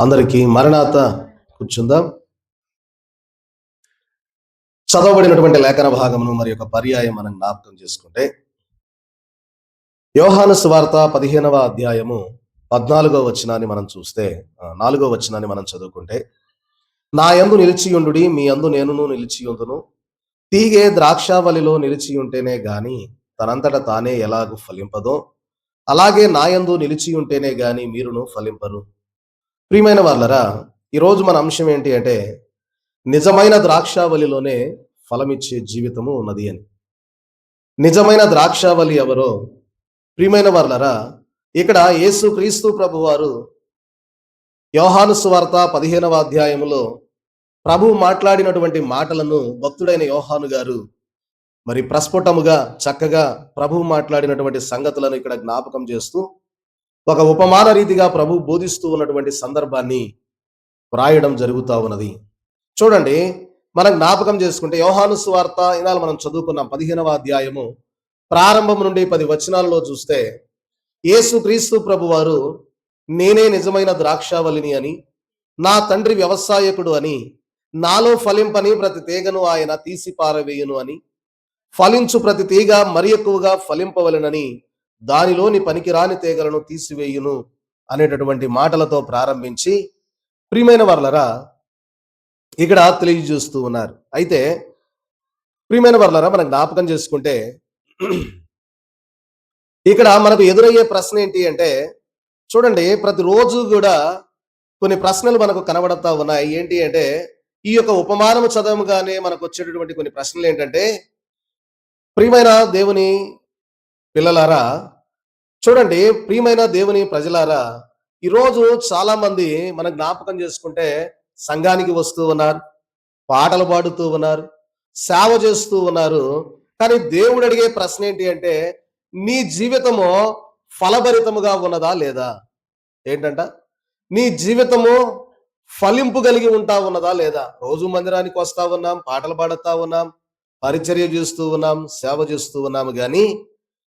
అందరికీ మరణాత. కూర్చుందాం. చదవబడినటువంటి లేఖన భాగమును మరి ఒక పర్యాయం మనం జ్ఞాపకం చేసుకుంటే, యోహాను సువార్త 15వ అధ్యాయము 14వ వచనాన్ని మనం చూస్తే, 4వ వచనాన్ని మనం చదువుకుంటే, నా యందు నిలిచియుండుడి, మీ యందు నేనును నిలిచియుందును. తీగె ద్రాక్షావల్లిలో నిలిచియుంటేనే గాని తనంతట తానే ఎలాగు ఫలింపదో, అలాగే నా యందు నిలిచియుంటేనే గాని మీరును ఫలింపరు. ప్రియమైన వాళ్ళరా, ఈరోజు మన అంశం ఏంటి అంటే, నిజమైన ద్రాక్షావల్లిలోనే ఫలమిచ్చే జీవితము ఉన్నది అని. నిజమైన ద్రాక్షావల్లి ఎవరో ప్రియమైన వాళ్ళరా, ఇక్కడ యేసు క్రీస్తు ప్రభు వారు యోహాను సువార్త 15వ అధ్యాయములో ప్రభు మాట్లాడినటువంటి మాటలను భక్తుడైన యోహాను గారు మరి ప్రస్ఫుటముగా చక్కగా ప్రభు మాట్లాడినటువంటి సంగతులను ఇక్కడ జ్ఞాపకం చేస్తూ ఒక ఉపమాన రీతిగా ప్రభు బోధిస్తూ ఉన్నటువంటి సందర్భాన్ని వ్రాయడం జరుగుతూ ఉన్నది. చూడండి, మనం జ్ఞాపకం చేసుకుంటే యోహాను సువార్త ఇవాళ మనం చదువుకున్నాం 15వ అధ్యాయము ప్రారంభం నుండి 10 వచనాలలో చూస్తే, యేసు క్రీస్తు ప్రభు వారు నేనే నిజమైన ద్రాక్షావల్లిని అని, నా తండ్రి వ్యవసాయకుడు అని, నాలో ఫలింపని ప్రతి తీగను ఆయన తీసి పారవేయును అని, ఫలించు ప్రతి తీగ మరి ఎక్కువగా ఫలింపవలెనని దానిలోని పనికిరాని తీగలను తీసివేయును అనేటటువంటి మాటలతో ప్రారంభించి, ప్రియమైన వర్లరా ఇక్కడ తెలియజేస్తూ ఉన్నారు. అయితే ప్రియమైన వర్లరా, మనం జ్ఞాపకం చేసుకుంటే ఇక్కడ మనకు ఎదురయ్యే ప్రశ్న ఏంటి అంటే, చూడండి, ప్రతిరోజు కూడా కొన్ని ప్రశ్నలు మనకు కనబడతా ఉన్నాయి. ఏంటి అంటే, ఈ యొక్క ఉపమానము చదవగానే మనకు వచ్చేటటువంటి కొన్ని ప్రశ్నలు ఏంటంటే, ప్రియమైన దేవుని పిల్లలారా, చూడండి, ప్రియమైన దేవుని ప్రజలారా, ఈరోజు చాలా మంది మన జ్ఞాపకం చేసుకుంటే సంఘానికి వస్తూ ఉన్నారు, పాటలు పాడుతూ ఉన్నారు, సేవ చేస్తూ ఉన్నారు. కానీ దేవుడు అడిగే ప్రశ్న ఏంటి అంటే, నీ జీవితము ఫలభరితముగా ఉన్నదా లేదా? ఏంటంట? నీ జీవితము ఫలింపు కలిగి ఉంటా ఉన్నదా లేదా? రోజు మందిరానికి వస్తా ఉన్నాం, పాటలు పాడుతా ఉన్నాం, పరిచర్య చేస్తూ ఉన్నాం, సేవ చేస్తూ ఉన్నాము, కానీ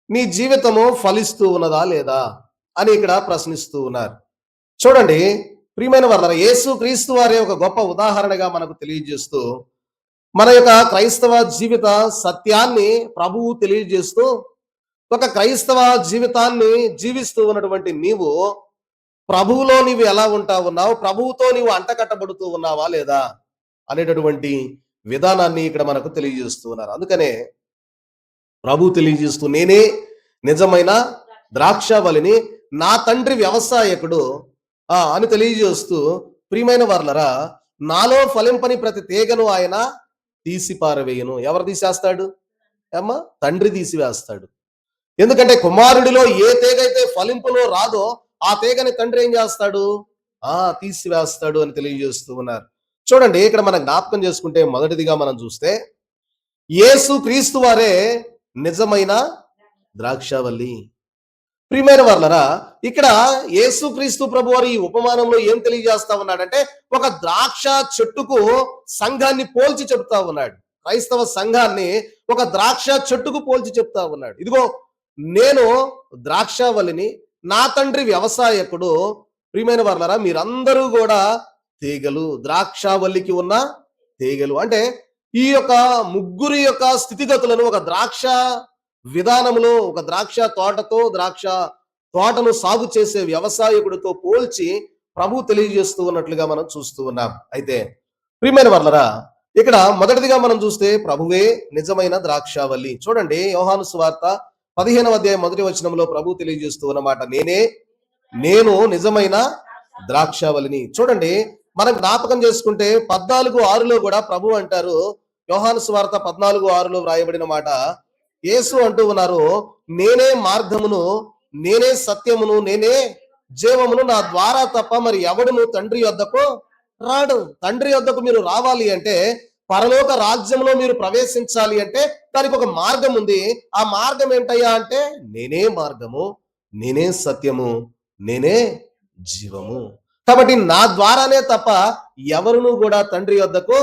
నీ జీవితము ఫలిస్తూ ఉన్నదా లేదా అని ఇక్కడ ప్రశ్నిస్తూ ఉన్నారు. చూడండి, ప్రియమైన వారు, యేసు క్రీస్తు వారే ఒక గొప్ప ఉదాహరణగా మనకు తెలియజేస్తూ మన యొక్క క్రైస్తవ జీవిత సత్యాన్ని ప్రభువు తెలియజేస్తూ, ఒక క్రైస్తవ జీవితాన్ని జీవిస్తూ ఉన్నటువంటి నీవు ప్రభువులో నీవు ఎలా ఉంటా ఉన్నావు, ప్రభువుతో నీవు అంటకట్టబడుతూ ఉన్నావా లేదా అనేటటువంటి విధానాన్ని ఇక్కడ మనకు తెలియజేస్తూ ఉన్నారు. అందుకనే ప్రభు తెలియజేస్తూ, నేనే నిజమైన ద్రాక్షావల్లిని, నా తండ్రి వ్యవసాయకుడు అని తెలియజేస్తూ, ప్రియమైన వర్లరా, నాలో ఫలింపని ప్రతి తీగను ఆయన తీసి పారవేయును. ఎవరు తీసేస్తాడు? అమ్మా, తండ్రి తీసివేస్తాడు. ఎందుకంటే కుమారుడిలో ఏ తీగైతే ఫలింపులో రాదో ఆ తీగని తండ్రి ఏం చేస్తాడు? తీసివేస్తాడు అని తెలియజేస్తూ ఉన్నారు. చూడండి, ఇక్కడ మనం జ్ఞాపకం చేసుకుంటే మొదటిదిగా మనం చూస్తే, యేసు క్రీస్తు వారే నిజమైన ద్రాక్షావల్లి. ప్రియమైన వర్లరా, ఇక్కడ యేసు క్రీస్తు ప్రభు వారు ఈ ఉపమానంలో ఏం తెలియజేస్తా ఉన్నాడంటే, ఒక ద్రాక్ష చెట్టుకు సంఘాన్ని పోల్చి చెప్తా ఉన్నాడు. క్రైస్తవ సంఘాన్ని ఒక ద్రాక్ష చెట్టుకు పోల్చి చెప్తా ఉన్నాడు. ఇదిగో, నేను ద్రాక్షావల్లిని, నా తండ్రి వ్యవసాయకుడు. ప్రియమైన వర్లరా, మీరందరూ కూడా తీగలు, ద్రాక్షావల్లికి ఉన్న తీగలు. అంటే ఈ యొక్క ముగ్గురి యొక్క స్థితిగతులను ఒక ద్రాక్ష విధానంలో, ఒక ద్రాక్ష తోటను సాగు చేసే వ్యవసాయకుడితో పోల్చి ప్రభు తెలియజేస్తూ ఉన్నట్లుగా మనం చూస్తూ ఉన్నాం. అయితే ప్రియమైన వర్లరా, ఇక్కడ మొదటిదిగా మనం చూస్తే ప్రభువే నిజమైన ద్రాక్షావల్లి. చూడండి, యోహాను సువార్త 15వ అధ్యాయం 1వ వచనంలో ప్రభు తెలియజేస్తూ ఉన్నమాట, నేను నిజమైన ద్రాక్షావల్లిని. చూడండి, మనం జ్ఞాపకం చేసుకుంటే 14:6లో కూడా ప్రభు అంటారు, యోహాను సువార్త 14:6లో వ్రాయబడిన మాట, యేసు అంటూ ఉన్నారు, నేనే మార్గమును, నేనే సత్యమును, నేనే జీవమును, నా ద్వారా తప్ప మరి ఎవడును తండ్రి యొద్దకు రాడు. తండ్రి యొద్దకు మీరు రావాలి అంటే, పరలోక రాజ్యంలో మీరు ప్రవేశించాలి అంటే దానికి ఒక మార్గం ఉంది. ఆ మార్గం ఏంటయ్యా అంటే, నేనే మార్గము, నేనే సత్యము, నేనే జీవము. కాబట్టి నా ద్వారానే తప్ప ఎవరును కూడా తండ్రి యొద్దకు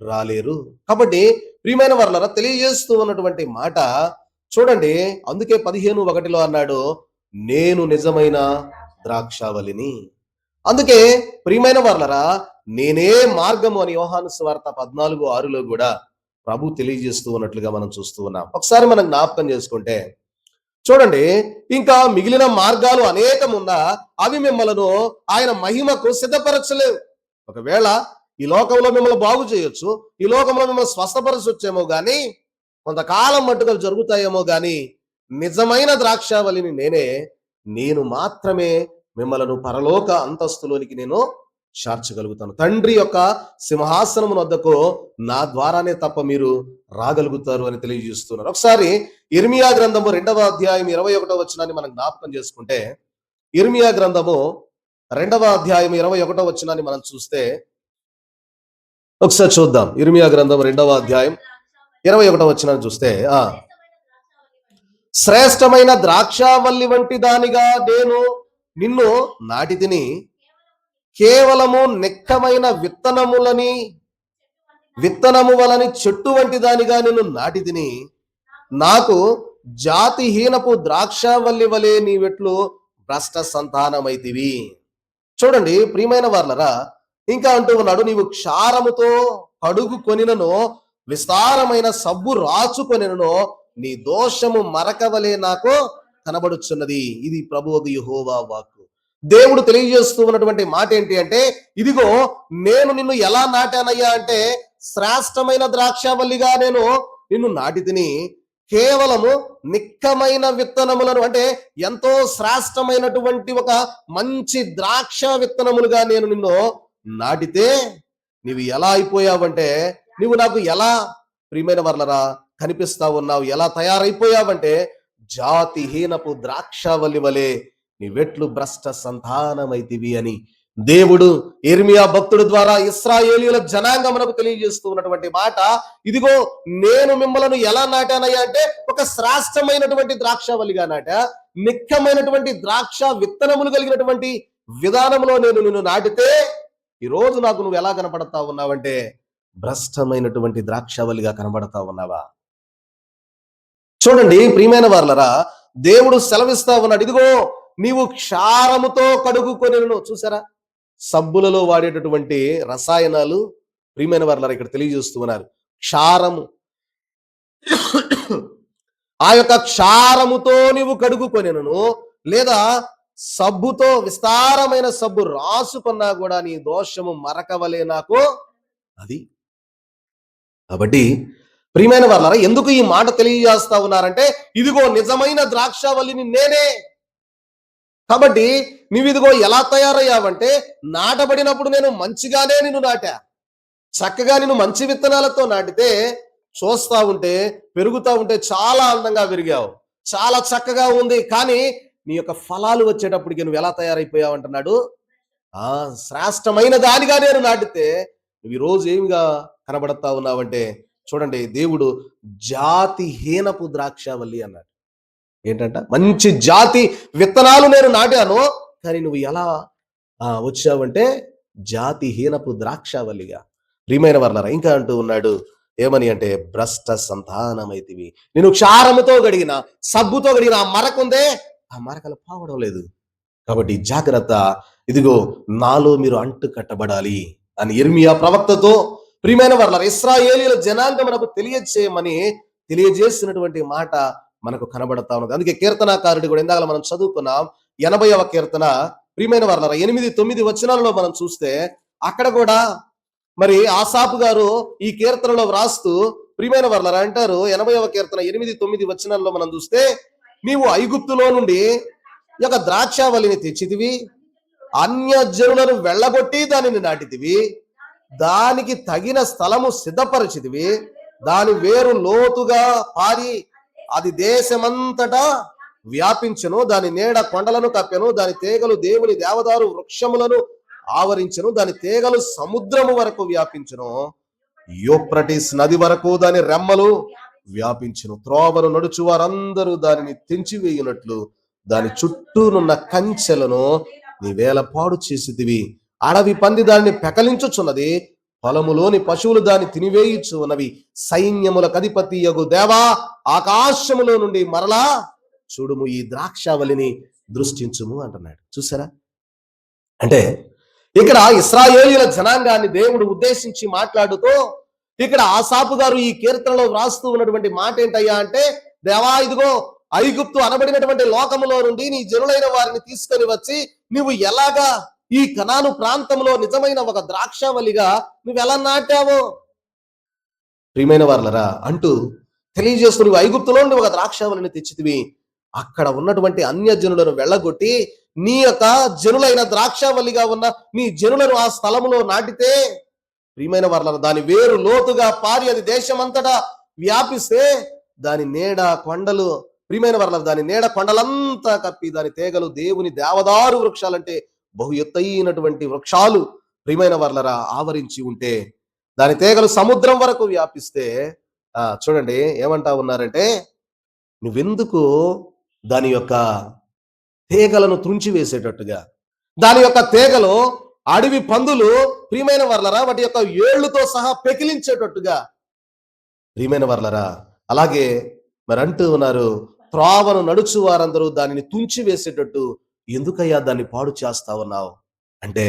రాలేరు. కాబట్టి ప్రియమైన వర్లరా, తెలియజేస్తూ ఉన్నటువంటి మాట చూడండి, అందుకే 15:1లో అన్నాడు, నేను నిజమైన ద్రాక్షావల్లిని. అందుకే ప్రియమైన వారలరా, నేనే మార్గము అని యోహాను సువార్త 14:6లో కూడా ప్రభు తెలియజేస్తూ ఉన్నట్లుగా మనం చూస్తూ ఉన్నాం. ఒకసారి మనం జ్ఞాపకం చేసుకుంటే చూడండి, ఇంకా మిగిలిన మార్గాలు అనేకమున్నా అవి మిమ్మలను ఆయన మహిమకు సిద్ధపరచలేవు. ఒకవేళ ఈ లోకంలో మిమ్మల్ని బాగు చేయొచ్చు, ఈ లోకంలో మిమ్మల్ని స్వస్థపరచొచ్చేమో గాని, కొంతకాలం మట్టుకు అవి జరుగుతాయేమో గాని, నిజమైన ద్రాక్షావళిని నేనే, నేను మాత్రమే మిమ్మలను పరలోక అంతస్తులోనికి నేను చేర్చగలుగుతాను. తండ్రి యొక్క సింహాసనం వద్దకు నా ద్వారానే తప్ప మీరు రాగలుగుతారు అని తెలియజేస్తున్నారు. ఒకసారి ఇర్మియా గ్రంథము 2వ అధ్యాయం 21వ వచనాన్ని మనం జ్ఞాపకం చేసుకుంటే, ఇర్మియా గ్రంథము 2వ అధ్యాయం 21వ వచనాన్ని మనం చూస్తే ఒకసారి చూద్దాం. ఇర్మియా గ్రంథం 2వ అధ్యాయం 21వ వచనాన్ని చూస్తే, శ్రేష్టమైన ద్రాక్షావల్లి వంటి దానిగా నేను నిన్ను నాటి తిని, కేవలము నిక్కమైన విత్తనము వలని చెట్టు వంటి దానిగా నేను నాటి తిని, నాకు జాతిహీనపు ద్రాక్షావల్లి వలె నీవెట్లు భ్రష్ట సంతానమైతివి. చూడండి ప్రియమైన వారలరా, ఇంకా అంటూ ఉన్నాడు, నీవు క్షారముతో కడుగు కొనినను, విస్తారమైన సబ్బు రాచుకొనినను, నీ దోషము మరకవలే నాకు కనబడుచున్నది. ఇది ప్రభువు యెహోవా వాక్కు. దేవుడు తెలియజేస్తూ ఉన్నటువంటి మాట ఏంటి అంటే, ఇదిగో నేను నిన్ను ఎలా నాటానయ్యా అంటే, శ్రేష్టమైన ద్రాక్షావల్లిగా నేను నిన్ను నాటి తిని, కేవలము నిక్కమైన విత్తనములను, అంటే ఎంతో శ్రేష్టమైనటువంటి ఒక మంచి ద్రాక్ష విత్తనములుగా నేను నిన్ను నాటితే, నీవు ఎలా అయిపోయావంటే, నువ్వు నాకు ఎలా ప్రియమైన వర్లరా కనిపిస్తా ఉన్నావు, ఎలా తయారైపోయావంటే జాతిహీనపు ద్రాక్షావల్లి వలె నీవెట్లు భ్రష్ట సంతానమైతివి అని దేవుడు ఇర్మియా భక్తుడి ద్వారా ఇశ్రాయేలీయుల జనాంగమునకు తెలియజేస్తూ ఉన్నటువంటి మాట. ఇదిగో నేను మిమ్మలను ఎలా నాటానయ్యా అంటే, ఒక శ్రేష్టమైనటువంటి ద్రాక్షావల్లిగా నాటా, నిక్కమైనటువంటి ద్రాక్ష విత్తనములు కలిగినటువంటి విధానంలో నేను నిన్ను నాటితే, ఈ రోజు నాకు నువ్వు ఎలా కనపడతా ఉన్నావంటే భ్రష్టమైనటువంటి ద్రాక్షావల్లిగా కనబడతా ఉన్నావా? చూడండి ప్రియమైన వారలరా, దేవుడు సెలవిస్తా ఉన్నాడు, ఇదిగో నీవు క్షారముతో కడుగుకొనిను. చూసారా, సబ్బులలో వాడేటటువంటి రసాయనాలు ప్రియమైన వారలరా ఇక్కడ తెలియజేస్తూ ఉన్నారు. క్షారము, ఆ యొక్క క్షారముతో నీవు కడుగుకొనిను, లేదా సబ్బుతో విస్తారమైన సబ్బు రాసుకున్నా కూడా నీ దోషము మరకవలే నాకు అది. కాబట్టి ప్రియమైన వారలారా, ఎందుకు ఈ మాట తెలియజేస్తా ఉన్నారంటే, ఇదిగో నిజమైన ద్రాక్షావల్లిని నేనే. కాబట్టి నీవు ఇదిగో ఎలా తయారయ్యావంటే, నాటబడినప్పుడు నేను మంచిగానే నిన్ను నాటా, చక్కగా నిన్ను మంచి విత్తనాలతో నాటితే చూస్తా ఉంటే, పెరుగుతా ఉంటే చాలా అందంగా పెరిగావు, చాలా చక్కగా ఉంది. కానీ నీ యొక్క ఫలాలు వచ్చేటప్పటికి నువ్వు ఎలా తయారైపోయావు అంటున్నాడు, శ్రేష్టమైన దానిగా నేను నాటితే నువ్వు ఈరోజు ఏమిగా కనబడతా ఉన్నావంటే, చూడండి దేవుడు జాతిహీనపు ద్రాక్షావల్లి అన్నాడు. ఏంటంట, మంచి జాతి విత్తనాలు నేను నాటాను, కానీ నువ్వు ఎలా వచ్చావంటే జాతిహీనపు ద్రాక్షావల్లిగా. ప్రియమైన వర్లారా, ఇంకా అంటూ ఉన్నాడు ఏమని అంటే, భ్రష్ట సంతానమైతివి. నేను క్షారముతో గడిగిన, సబ్బుతో గడిగిన ఆ మరకుందే, ఆ మరకలు పోవడం లేదు. కాబట్టి జాగ్రత్త, ఇదిగో నాలో మీరు అంటు కట్టబడాలి అని ఇర్మియా ప్రవక్తతో ప్రియమైన వర్లారా ఇశ్రాయేలీయుల జనాంగమునకు తెలియజేసినటువంటి మాట మనకు కనబడతా ఉన్నది. అందుకే కీర్తనాకారుడు కూడా ఇందాక మనం చదువుకున్నాం 80వ కీర్తన ప్రియమైన వర్లారా 8-9 వచనాలలో మనం చూస్తే, అక్కడ కూడా మరి ఆసాపు గారు ఈ కీర్తనలో వ్రాస్తూ ప్రియమైన వర్లారా అంటారు, 80వ కీర్తన 8-9 వచనాల్లో మనం చూస్తే, నీవు ఐగుప్తులో నుండి ఈ యొక్క ద్రాక్షావల్లిని తెచ్చితివి, అన్య జనులను వెళ్ళగొట్టి దానిని నాటితివి, దానికి తగిన స్థలము సిద్ధపరిచితివి, దాని వేరు లోతుగా పారి అది దేశమంతటా వ్యాపించెను, దాని నీడ కొండలను కప్పెను, దాని తీగలు దేవుని దేవదారు వృక్షములను ఆవరించెను, దాని తీగలు సముద్రము వరకు వ్యాపించెను, యూఫ్రటీస్ నది వరకు దాని రెమ్మలు వ్యాపించెను, త్రోవను నడుచు వారందరూ దానిని తెంచివేయునట్లు దాని చుట్టూనున్న కంచెలను నీవేళ పాడు చేసితివి, అడవి పంది దానిని పెకలించుచున్నది, పొలములోని పశువులు దాన్ని తినివేయుచు ఉన్నవి, సైన్యములకు అధిపతి యగు దేవా, ఆకాశములో నుండి మరలా చూడుము ఈ ద్రాక్షావళిని దృష్టించుము అంటున్నాడు. చూసారా, అంటే ఇక్కడ ఇశ్రాయేలీయుల జనాంగాన్ని దేవుడు ఉద్దేశించి మాట్లాడుతూ ఇక్కడ ఆసాపు గారు ఈ కీర్తనలో వ్రాస్తూ ఉన్నటువంటి మాట ఏంటయ్యా అంటే, దేవా ఇదిగో ఐగుప్తు అనబడినటువంటి లోకములో నుండి నీ జనులైన వారిని తీసుకొని వచ్చి నువ్వు ఎలాగా ఈ కనాను ప్రాంతంలో నిజమైన ఒక ద్రాక్షావళిగా నువ్వు ఎలా నాటావో ప్రియమైన వారలరా అంటూ తెలియజేస్తూ, నువ్వు ఐగుప్తులో నుండి ఒక ద్రాక్షావళిని తెచ్చితివి, అక్కడ ఉన్నటువంటి అన్య జనులను వెళ్ళగొట్టి నీ యొక్క జనులైన ద్రాక్షావళిగా ఉన్న నీ జనులను ఆ స్థలములో నాటితే ప్రియమైన వారలారా దాని వేరు లోతుగా పారి అది దేశమంతటా వ్యాపిస్తే దాని నీడ కొండలు ప్రియమైన వారలారా దాని నీడ కొండలంతా కప్పి దాని తీగలు దేవుని దేవదారు వృక్షాలంటే బహు ఎత్తైనటువంటి వృక్షాలు ప్రియమైన వారలారా ఆవరించి ఉంటే దాని తీగలు సముద్రం వరకు వ్యాపిస్తే చూడండి ఏమంటా ఉన్నారంటే, నువ్వెందుకు దాని యొక్క తీగలను తుంచి వేసేటట్టుగా, దాని యొక్క తీగలు అడవి పందులు ప్రియమైన వర్లరా వాటి యొక్క ఏళ్లతో సహా పెకిలించేటట్టుగా ప్రియమైన వర్లరా అలాగే మరి అంటూ ఉన్నారు, త్రోవను నడుచు వారందరూ దానిని తుంచి వేసేటట్టు ఎందుకయ్యా దాన్ని పాడు చేస్తా ఉన్నావు అంటే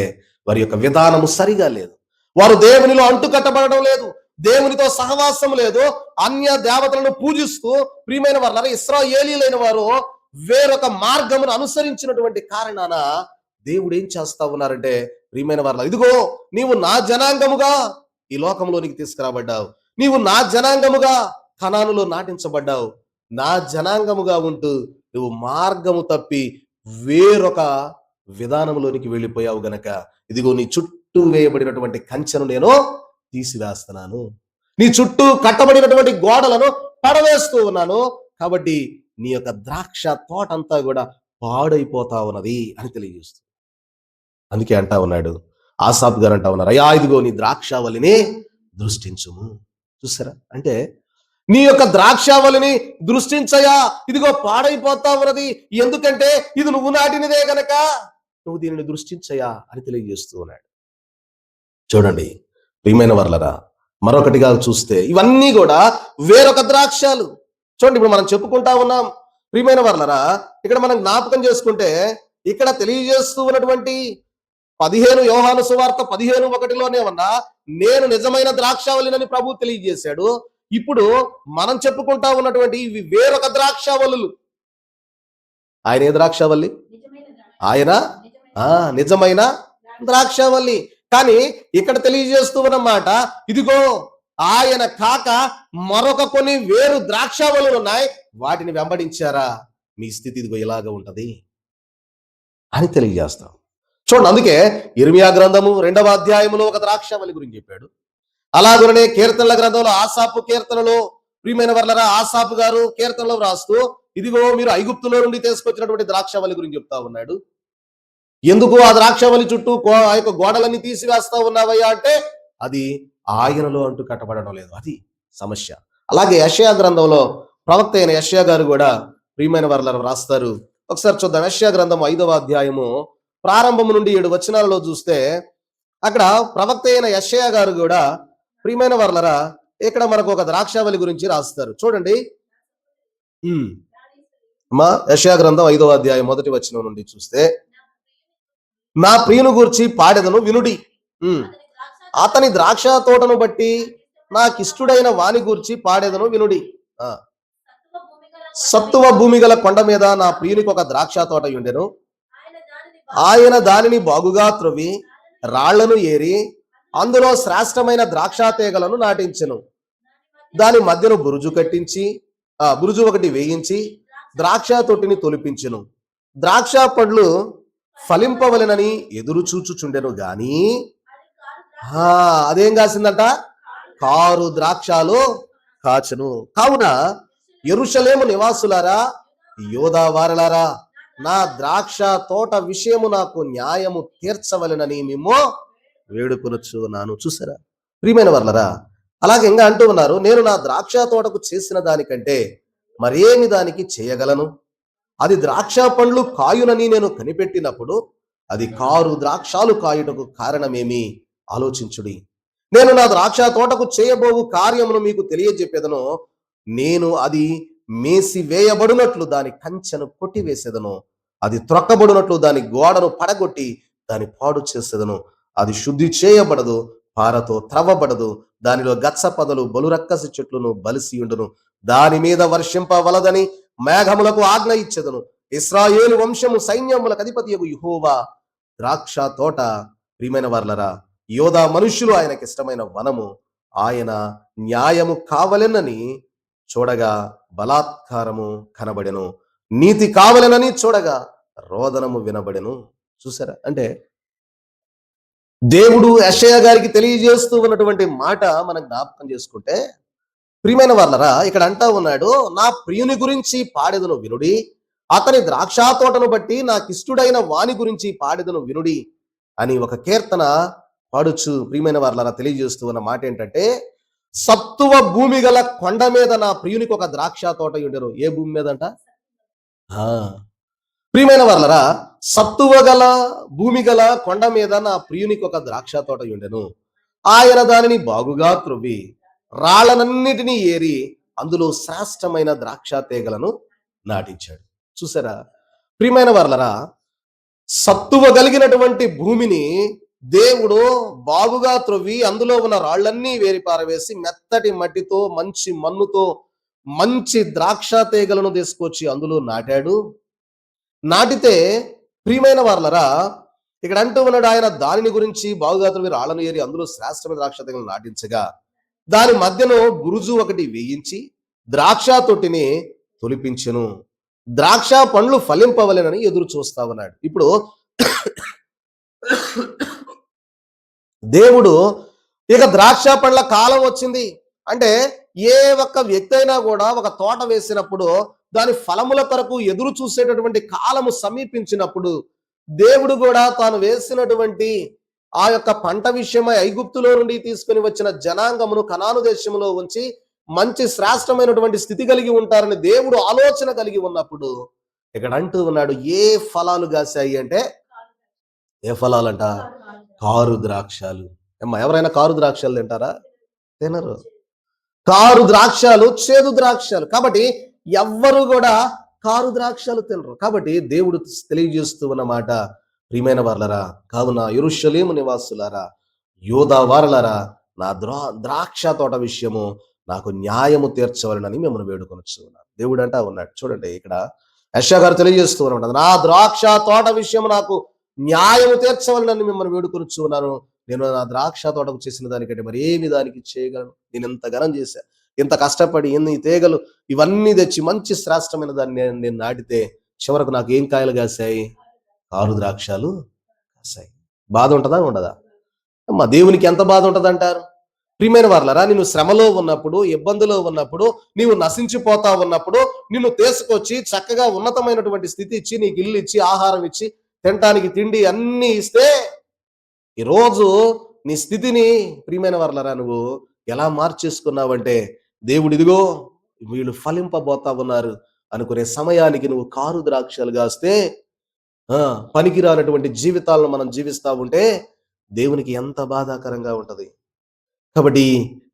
వారి యొక్క విధానము సరిగా లేదు. వారు దేవునిలో అంటు కట్టబడడం లేదు, దేవునితో సహవాసం లేదు, అన్య దేవతలను పూజిస్తూ ప్రియమైన వారు ఇశ్రాయేలీయులైన వారు వేరొక మార్గమును అనుసరించినటువంటి కారణాన దేవుడు ఏం చేస్తా ఉన్నారంటే, ప్రియమైన వారు ఇదిగో నీవు నా జనాంగముగా ఈ లోకంలోనికి తీసుకురాబడ్డావు, నీవు నా జనాంగముగా కనానులో నాటించబడ్డావు, నా జనాంగముగా ఉంటూ నువ్వు మార్గము తప్పి వేరొక విధానంలోనికి వెళ్ళిపోయావు గనక ఇదిగో నీ చుట్టూ వేయబడినటువంటి కంచెను నేను తీసివేస్తున్నాను, నీ చుట్టూ కట్టబడినటువంటి గోడలను పడవేస్తూ ఉన్నాను, కాబట్టి నీ యొక్క ద్రాక్ష తోట అంతా కూడా పాడైపోతా ఉన్నది అని తెలియజేస్తుంది. అందుకే అంటా ఉన్నాడు ఆసాపు గారు, అంటా ఉన్నారు, అయ్యా ఇదిగో నీ ద్రాక్షావళిని దృష్టించుము. చూసారా అంటే నీ యొక్క ద్రాక్షావళిని దృష్టించయా, ఇదిగో పాడైపోతా ఉన్నది, ఎందుకంటే ఇది నువ్వు నాటినదే గనక నువ్వు దీనిని దృష్టించయా అని తెలియజేస్తూ ఉన్నాడు. చూడండి ప్రియమైన వర్లరా మరొకటిగా చూస్తే ఇవన్నీ కూడా వేరొక ద్రాక్షాలు. చూడండి ఇప్పుడు మనం చెప్పుకుంటా ఉన్నాం ప్రియమైన వర్లరా, ఇక్కడ మనం జ్ఞాపకం చేసుకుంటే ఇక్కడ తెలియజేస్తూ ఉన్నటువంటి 15 యోహాను సువార్త 15:1లోనే ఉన్నా నేను నిజమైన ద్రాక్షావళినని ప్రభు తెలియజేశాడు. ఇప్పుడు మనం చెప్పుకుంటా ఉన్నటువంటి ఇవి వేరొక ద్రాక్షావళులు. ఆయన ఏ ద్రాక్షావళి? ఆయన నిజమైన ద్రాక్షావళి. కానీ ఇక్కడ తెలియజేస్తూ ఉన్నమాట, ఇదిగో ఆయన కాక మరొక కొన్ని వేరు ద్రాక్షావళులు ఉన్నాయి, వాటిని వెంబడించారా మీ స్థితి ఇదిగో ఇలాగ ఉంటది అని తెలియజేస్తాం. చూడండి అందుకే ఇర్మియా గ్రంథము 2వ అధ్యాయములో ఒక ద్రాక్షావళి గురించి చెప్పాడు. అలాగనే కీర్తనల గ్రంథంలో ఆసాపు కీర్తనలో ప్రియమైన వర్లరా ఆసాపు గారు కీర్తనలో వ్రాస్తూ ఇదిగో మీరు ఐగుప్తులో నుండి తీసుకొచ్చినటువంటి ద్రాక్షావళి గురించి చెప్తా ఉన్నాడు. ఎందుకు ఆ ద్రాక్షావళి చుట్టూ ఆ యొక్క గోడలన్నీ తీసివేస్తా ఉన్నావయ్యా అంటే అది ఆయనలో అంటూ కట్టబడడం లేదు, అది సమస్య. అలాగే యెషయా గ్రంథంలో ప్రవక్త అయిన యెషయా గారు కూడా ప్రియమైన వర్లరా రాస్తారు. ఒకసారి చూద్దాం. యెషయా గ్రంథం 5వ అధ్యాయము ప్రారంభము నుండి 7 వచనాలలో చూస్తే అక్కడ ప్రవక్త అయిన యెషయా గారు కూడా ప్రియమైన వర్లరా ఇక్కడ మనకు ఒక ద్రాక్షావళి గురించి రాస్తారు. చూడండి యెషయా గ్రంథం 5వ అధ్యాయం 1వ వచనం నుండి చూస్తే, నా ప్రియుని గూర్చి పాడెదను వినుడి, అతని ద్రాక్ష తోటను బట్టి నాకిష్టుడైన వాని గూర్చి పాడెదను వినుడి. సత్తువ భూమి గల కొండ మీద నా ప్రియునికి ఒక ద్రాక్ష తోట ఉండెను, ఆయన దానిని బాగుగా త్రవ్వి రాళ్లను ఏరి అందులో శ్రేష్టమైన ద్రాక్ష తీగలను నాటించెను, దాని మధ్యను బురుజు కట్టించి బురుజు ఒకటి వేయించి ద్రాక్ష తొట్టిని తొలిపించెను, ద్రాక్ష పండ్లు ఫలింపవలెనని ఎదురు చూచుచుండెను గాని అదేం కాసిందంట, కారు ద్రాక్షాలు కాచును. కావున యెరూషలేము నివాసులారా యోధా వారలారా నా ద్రాక్ష తోట విషయము నాకు న్యాయము తీర్చవలెనని మేము వేడుకొనుచున్నాను. చూసారా ప్రియమైన వర్లరా, అలాగే ఇంకా అంటూ ఉన్నారు, నేను నా ద్రాక్ష తోటకు చేసిన దానికంటే మరేమి దానికి చేయగలను, అది ద్రాక్ష పండ్లు కాయునని నేను కనిపెట్టినప్పుడు అది కారు ద్రాక్షాలు కాయుటకు కారణమేమి ఆలోచించుడి. నేను నా ద్రాక్ష తోటకు చేయబోవు కార్యమును మీకు తెలియజెప్పేదను, నేను అది మేసి వేయబడినట్లు దాని కంచెను కొట్టివేసేదను, అది త్రొక్కబడినట్లు దాని గోడను పడగొట్టి దాని పాడు చేసేదను, అది శుద్ధి చేయబడదు, పారతో త్రవ్వబడదు. దానిలో గచ్చ పదలు బలురక్కసి చెట్లును బలిసియుండును. దాని మీద వర్షింపవలదని మేఘములకు ఆజ్ఞ ఇచ్చెదను. ఇశ్రాయేలు వంశము సైన్యములకు అధిపతియగు యెహోవా ద్రాక్ష తోట. ప్రియమైన వారలరా, యోధా మనుష్యులు ఆయనకి ఇష్టమైన వనము. ఆయన న్యాయము కావలెనని చూడగా బలాత్కారము కనబడెను, నీతి కావలెనని చూడగా రోదనము వినబడెను. చూసారా? అంటే దేవుడు యెషయా గారికి తెలియజేస్తూ ఉన్నటువంటి మాట మనం జ్ఞాపకం చేసుకుంటే, ప్రియమైన వాళ్ళరా, ఇక్కడ అంటా ఉన్నాడు, నా ప్రియుని గురించి పాడెదను వినుడి, అతని ద్రాక్ష తోటను బట్టి నాకిష్టుడైన వాని గురించి పాడెదను వినుడి అని ఒక కీర్తన పాడుచు ప్రియమైన వాళ్ళరా తెలియజేస్తూ ఉన్న మాట ఏంటంటే, సత్తువ భూమి గల కొండ మీద నా ప్రియునికి ఒక ద్రాక్ష తోట ఉండెను. ఏ భూమి మీద అంట? ఆ ప్రియమైన వాళ్ళరా, సత్తువ గల భూమి గల కొండ మీద నా ప్రియునికి ఒక ద్రాక్ష తోట ఉండెను. ఆయన దానిని బాగుగా త్రొవ్వి రాళ్ళనన్నిటినీ ఏరి అందులో శ్రేష్టమైన ద్రాక్ష తీగలను నాటించాడు. చూసారా? ప్రియమైన వాళ్ళరా, సత్తువ కలిగినటువంటి భూమిని దేవుడు బాగుగా త్రొవ్వి అందులో ఉన్న రాళ్ళన్నీ వేరి పారవేసి మెత్తటి మట్టితో మంచి మన్నుతో మంచి ద్రాక్ష తీగలను తీసుకొచ్చి అందులో నాటాడు. నాటితే ప్రియమైన వారలరా, ఇక్కడ అంటూ ఉన్నాడు, ఆయన దానిని గురించి బాగుగా త్రవ్వి రాళ్ళను ఏరి అందులో శ్రేష్టమైన ద్రాక్ష తీగలను నాటించగా దాని మధ్యలో గురుజు ఒకటి వేయించి ద్రాక్ష తొట్టిని తొలిపించెను. ద్రాక్ష పండ్లు ఫలింపవలెనని ఎదురు చూస్తా ఉన్నాడు. ఇప్పుడు దేవుడు ఇక ద్రాక్ష పండ్ల కాలం వచ్చింది అంటే, ఏ ఒక్క వ్యక్తి అయినా కూడా ఒక తోట వేసినప్పుడు దాని ఫలముల కొరకు ఎదురు చూసేటటువంటి కాలము సమీపించినప్పుడు దేవుడు కూడా తాను వేసినటువంటి ఆ యొక్క పంట విషయమై ఐగుప్తులో నుండి తీసుకుని వచ్చిన జనాంగమును కనాను దేశంలో ఉంచి మంచి శ్రేష్టమైనటువంటి స్థితి కలిగి ఉంటారని దేవుడు ఆలోచన కలిగి ఉన్నప్పుడు ఇక్కడ అంటూ ఉన్నాడు, ఏ ఫలాలు కాశాయి అంటే, ఏ ఫలాలంట? కారు ద్రాక్షాలు. అమ్మా, ఎవరైనా కారు ద్రాక్షాలు తింటారా? తినరు. కారు ద్రాక్షాలు చేదు ద్రాక్షాలు. కాబట్టి ఎవ్వరు కూడా కారు ద్రాక్షాలు తినరు. కాబట్టి దేవుడు తెలియజేస్తూ ఉన్నమాట, ప్రియమైన వారలరా, కావున యెరూషలేము నివాసులారా, యోధా వారలారా, నా ద్రాక్ష తోట విషయము నాకు న్యాయము తీర్చవలనని మిమ్మల్ని వేడుకొనొచ్చు ఉన్నాను. దేవుడు అంటా ఉన్నాడు. చూడండి, ఇక్కడ యెషయా గారు తెలియజేస్తూ ఉన్నాడు, నా ద్రాక్ష తోట విషయం నాకు న్యాయము తీర్చవలనని మిమ్మల్ని వేడుకొనొచ్చు ఉన్నాను. నేను నా ద్రాక్ష తోటకు చేసిన దానికంటే మరి ఏమి దానికి చేయగలను? నేను ఇంత ఘనం చేశా, ఇంత కష్టపడి ఎన్ని తీగలు ఇవన్నీ తెచ్చి మంచి శ్రేష్టమైన దాన్ని నేను నాటితే చివరకు నాకు ఏం కాయలు కాశాయి? కారు ద్రాక్షాలు కాశాయి. బాధ ఉంటుందా ఉండదా? అమ్మా, దేవునికి ఎంత బాధ ఉంటుంది అంటారు? ప్రియమైన వారలారా, నిన్ను శ్రమలో ఉన్నప్పుడు, ఇబ్బందిలో ఉన్నప్పుడు, నీవు నశించిపోతా ఉన్నప్పుడు నిన్ను తీసుకొచ్చి చక్కగా ఉన్నతమైనటువంటి స్థితి ఇచ్చి, నీకు ఇల్లు ఇచ్చి, ఆహారం ఇచ్చి, తినటానికి తిండి అన్ని ఇస్తే ఈరోజు నీ స్థితిని ప్రియమైన వారలారా నువ్వు ఎలా మార్చేసుకున్నావంటే, దేవుడు ఇదిగో వీళ్ళు ఫలింపబోతా ఉన్నారు అనుకునే సమయానికి నువ్వు కారు ద్రాక్షలు కాస్తే పనికిరానటువంటి జీవితాలను మనం జీవిస్తా ఉంటే దేవునికి ఎంత బాధాకరంగా ఉంటది. కాబట్టి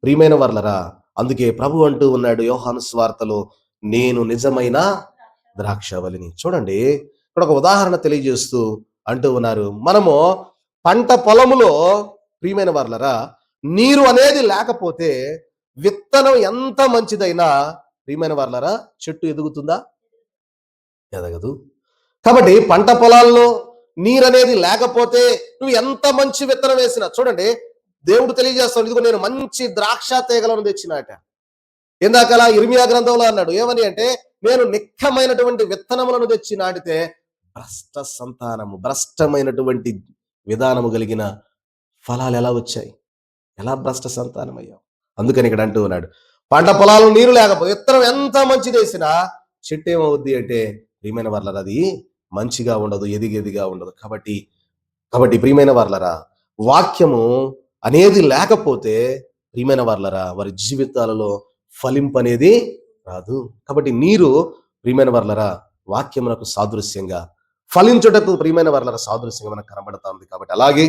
ప్రియమైన వారలారా, అందుకే ప్రభు అంటూ ఉన్నాడు యోహాను సువార్తలో, నేను నిజమైన ద్రాక్షవల్లిని. చూడండి, ఇక్కడ ఒక ఉదాహరణ తెలియజేస్తూ అంటూ ఉన్నారు, మనము పంట పొలములో ప్రియమైన వారలారా నీరు అనేది లేకపోతే విత్తనం ఎంత మంచిదైనా ప్రియమైన వారలారా చెట్టు ఎదుగుతుందా? ఎదగదు. కాబట్టి పంట పొలాల్లో నీరు అనేది లేకపోతే నువ్వు ఎంత మంచి విత్తనం వేసినా, చూడండి దేవుడు తెలియజేస్తాడు, ఇదిగో నేను మంచి ద్రాక్ష తీగలను తెచ్చినాట. ఇందాకలా ఇర్మియా గ్రంథంలో అన్నాడు ఏమని అంటే, నేను నిక్కమైనటువంటి విత్తనములను తెచ్చి నాటితే భ్రష్ట సంతానము, భ్రష్టమైనటువంటి విధానము కలిగిన ఫలాలు ఎలా వచ్చాయి? ఎలా భ్రష్ట సంతానం అయ్యావు? అందుకని ఇక్కడ అంటూ ఉన్నాడు, పంట పొలాలు నీరు లేకపోతే విత్తనం ఎంత మంచిది వేసినా చెట్టు ఏమవుద్ది అంటే, ప్రియమైన వారలారా అది మంచిగా ఉండదు, ఎదిగేదిగా ఉండదు. కాబట్టి ప్రియమైన వారలారా, వాక్యము అనేది లేకపోతే ప్రియమైన వారలారా వారి జీవితాలలో ఫలింపు అనేది రాదు. కాబట్టి నీరు ప్రియమైన వారలారా వాక్యమునకు సాదృశ్యంగా, ఫలించుటకు ప్రియమైన వారలారా సాదృశ్యంగా మనకు కనబడతా ఉంది. కాబట్టి అలాగే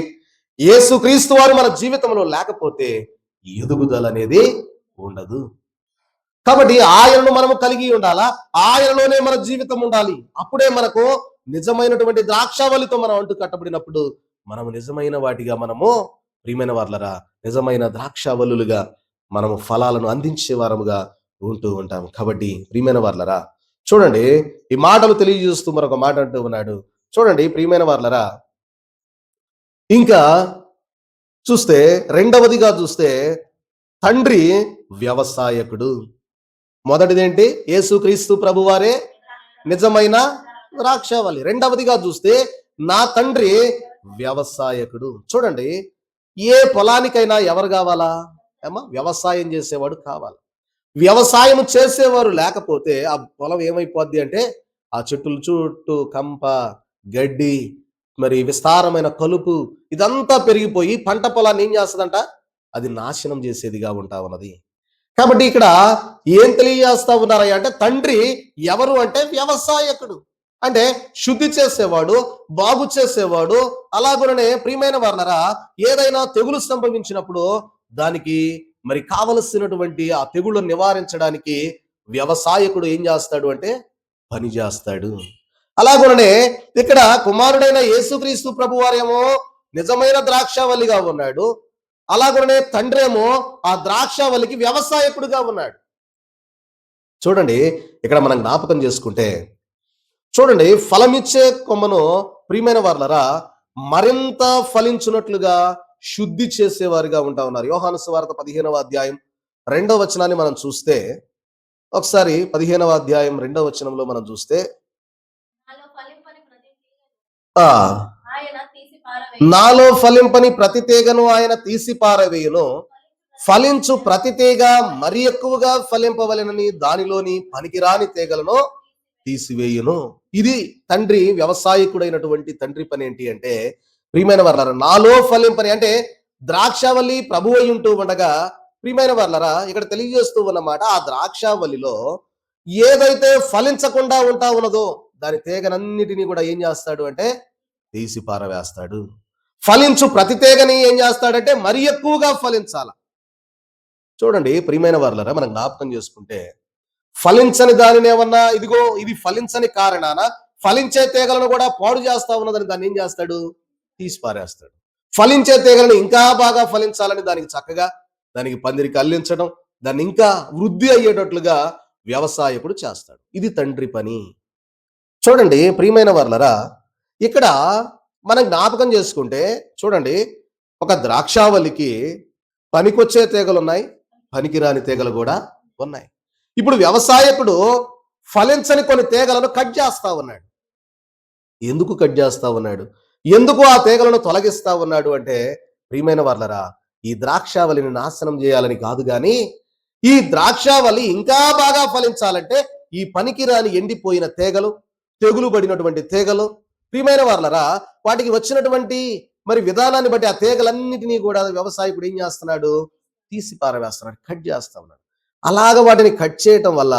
యేసు క్రీస్తు వారు మన జీవితంలో లేకపోతే ఎదుగుదల అనేది ఉండదు. కాబట్టి ఆయనను మనము కలిగి ఉండాలా, ఆయనలోనే మన జీవితం ఉండాలి. అప్పుడే మనకు నిజమైనటువంటి ద్రాక్షావళితో మనం అంటు కట్టబడినప్పుడు మనము నిజమైన వాటిగా మనము ప్రియమైన వాళ్ళరా నిజమైన ద్రాక్షావల్లులుగా మనము ఫలాలను అందించే వారముగా ఉంటూ ఉంటాము. కాబట్టి ప్రియమైన వాళ్ళరా చూడండి, ఈ మాటలు తెలియజేస్తూ మరొక మాట అంటూ ఉన్నాడు. చూడండి ప్రియమైన వాళ్ళరా, ఇంకా చూస్తే రెండవదిగా చూస్తే తండ్రి వ్యవసాయకుడు. మొదటిదేంటి? యేసుక్రీస్తు ప్రభువారే నిజమైన ద్రాక్షావల్లి. రెండవదిగా చూస్తే నా తండ్రి వ్యవసాయకుడు. చూడండి, ఏ పొలానికైనా ఎవరు కావాలా? ఏమా వ్యవసాయం చేసేవాడు కావాలి. వ్యవసాయం చేసేవారు లేకపోతే ఆ పొలం ఏమైపోద్ది అంటే ఆ చెట్టుల చుట్టూ కంప, గడ్డి, మరి విస్తారమైన కలుపు ఇదంతా పెరిగిపోయి పంట పొలాన్ని ఏం చేస్తుందంట? అది నాశనం చేసేదిగా ఉంటా ఉన్నది. కాబట్టి ఇక్కడ ఏం తెలియజేస్తా ఉన్నారయ్య అంటే తండ్రి ఎవరు అంటే వ్యవసాయకుడు. అంటే శుద్ధి చేసేవాడు, బాగు చేసేవాడు. అలాగుననే ప్రియమైన వాళ్ళరా, ఏదైనా తెగులు సంభవించినప్పుడు దానికి మరి కావలసినటువంటి ఆ తెగుళ్ళను నివారించడానికి వ్యవసాయకుడు ఏం చేస్తాడు అంటే పని చేస్తాడు. అలాగుననే ఇక్కడ కుమారుడైన యేసుక్రీస్తు ప్రభు వారేమో నిజమైన ద్రాక్షావల్లిగా ఉన్నాడు. అలాగనే తండ్రి ఏమో ఆ ద్రాక్షావల్లికి వ్యవసాయకుడుగా ఉన్నాడు. చూడండి, ఇక్కడ మనం జ్ఞాపకం చేసుకుంటే చూడండి, ఫలమిచ్చే కొమ్మను ప్రియమైన వాళ్ళరా మరింత ఫలించున్నట్లుగా శుద్ధి చేసేవారుగా ఉంటా ఉన్నారు. యోహాను సువార్త 15వ అధ్యాయం 2వ వచనాన్ని మనం చూస్తే, ఒకసారి 15వ అధ్యాయం 2వ వచనంలో మనం చూస్తే, నాలో ఫలింపని ప్రతి తీగను ఆయన తీసి పారవేయును, ఫలించు ప్రతి తీగ మరి ఎక్కువగా ఫలింపవలెనని దానిలోని పనికిరాని తీగలను తీసివేయును. ఇది తండ్రి వ్యవసాయకుడైనటువంటి తండ్రి పని ఏంటి అంటే ప్రియమైన వర్లరా నాలో ఫలింపని అంటే ద్రాక్షావల్లి ప్రభు అయి ఉంటూ ఉండగా ప్రియమైన వర్లరా ఇక్కడ తెలియజేస్తూ ఉన్నమాట, ఆ ద్రాక్షావల్లిలో ఏదైతే ఫలించకుండా ఉంటా ఉన్నదో దాని తీగనన్నిటినీ కూడా ఏం చేస్తాడు అంటే తీసి పారవేస్తాడు. ఫలించు ప్రతి తీగని ఏం చేస్తాడంటే మరి ఎక్కువగా ఫలించాల. చూడండి ప్రియమైన వర్లరా, మనం జ్ఞాపకం చేసుకుంటే ఫలించని దానిని ఏమన్నా ఇదిగో ఇది ఫలించని కారణాన ఫలించే తీగలను కూడా పాడు చేస్తా ఉన్నదని దాన్ని ఏం చేస్తాడు? తీసి పారేస్తాడు. ఫలించే తీగలను ఇంకా బాగా ఫలించాలని దానికి చక్కగా దానికి పందిరికి అల్లించడం, దాన్ని ఇంకా వృద్ధి అయ్యేటట్లుగా వ్యవసాయకుడు చేస్తాడు. ఇది తండ్రి పని. చూడండి ప్రియమైన వర్లరా, ఇక్కడ మనం జ్ఞాపకం చేసుకుంటే చూడండి, ఒక ద్రాక్షావల్లికి పనికొచ్చే తీగలు ఉన్నాయి, పనికిరాని తీగలు కూడా ఉన్నాయి. ఇప్పుడు వ్యవసాయకుడు ఫలించని కొన్ని తీగలను కట్ చేస్తా ఉన్నాడు. ఎందుకు కట్ చేస్తా ఉన్నాడు? ఎందుకు ఆ తీగలను తొలగిస్తా ఉన్నాడు అంటే ప్రియమైన వర్లరా, ఈ ద్రాక్షావల్లిని నాశనం చేయాలని కాదు కానీ ఈ ద్రాక్షావల్లి ఇంకా బాగా ఫలించాలంటే ఈ పనికిరాని ఎండిపోయిన తీగలు, తెగులు పడినటువంటి తీగలు ప్రియమైన వర్లరా వాటికి వచ్చినటువంటి మరి విధానాన్ని బట్టి ఆ తీగలన్నిటినీ కూడా వ్యవసాయకుడు ఏం చేస్తున్నాడు? తీసి పారవేస్తున్నాడు, కట్ చేస్తా ఉన్నాడు. అలాగ వాటిని కట్ చేయటం వల్ల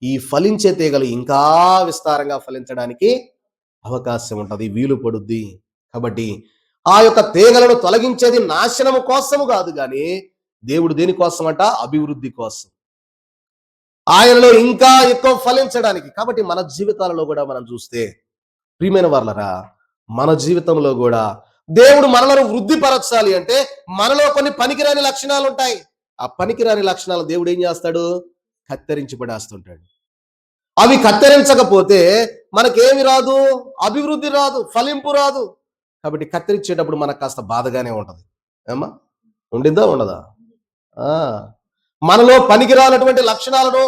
ఈ ఫలించే తీగలు ఇంకా విస్తారంగా ఫలించడానికి అవకాశం ఉంటుంది, వీలు పడుద్ది. కాబట్టి ఆ యొక్క తీగలను తొలగించేది నాశనము కోసము కాదు కానీ దేవుడు దేనికోసం అంట? అభివృద్ధి కోసం, ఆయనలో ఇంకా ఎక్కువ ఫలించడానికి. కాబట్టి మన జీవితాలలో కూడా మనం చూస్తే ప్రియమైన వాళ్ళరా, మన జీవితంలో కూడా దేవుడు మనలను వృద్ధిపరచాలి అంటే మనలో కొన్ని పనికిరాని లక్షణాలు ఉంటాయి. ఆ పనికిరాని లక్షణాలు దేవుడు ఏం చేస్తాడు? కత్తిరించి పడేస్తుంటాడు. అవి కత్తిరించకపోతే మనకేమి రాదు? అభివృద్ధి రాదు, ఫలింపు రాదు. కాబట్టి కత్తిరించేటప్పుడు మనకు కాస్త బాధగానే ఉంటది. ఏమా ఉండిందా ఉండదా? మనలో పనికిరానటువంటి లక్షణాలను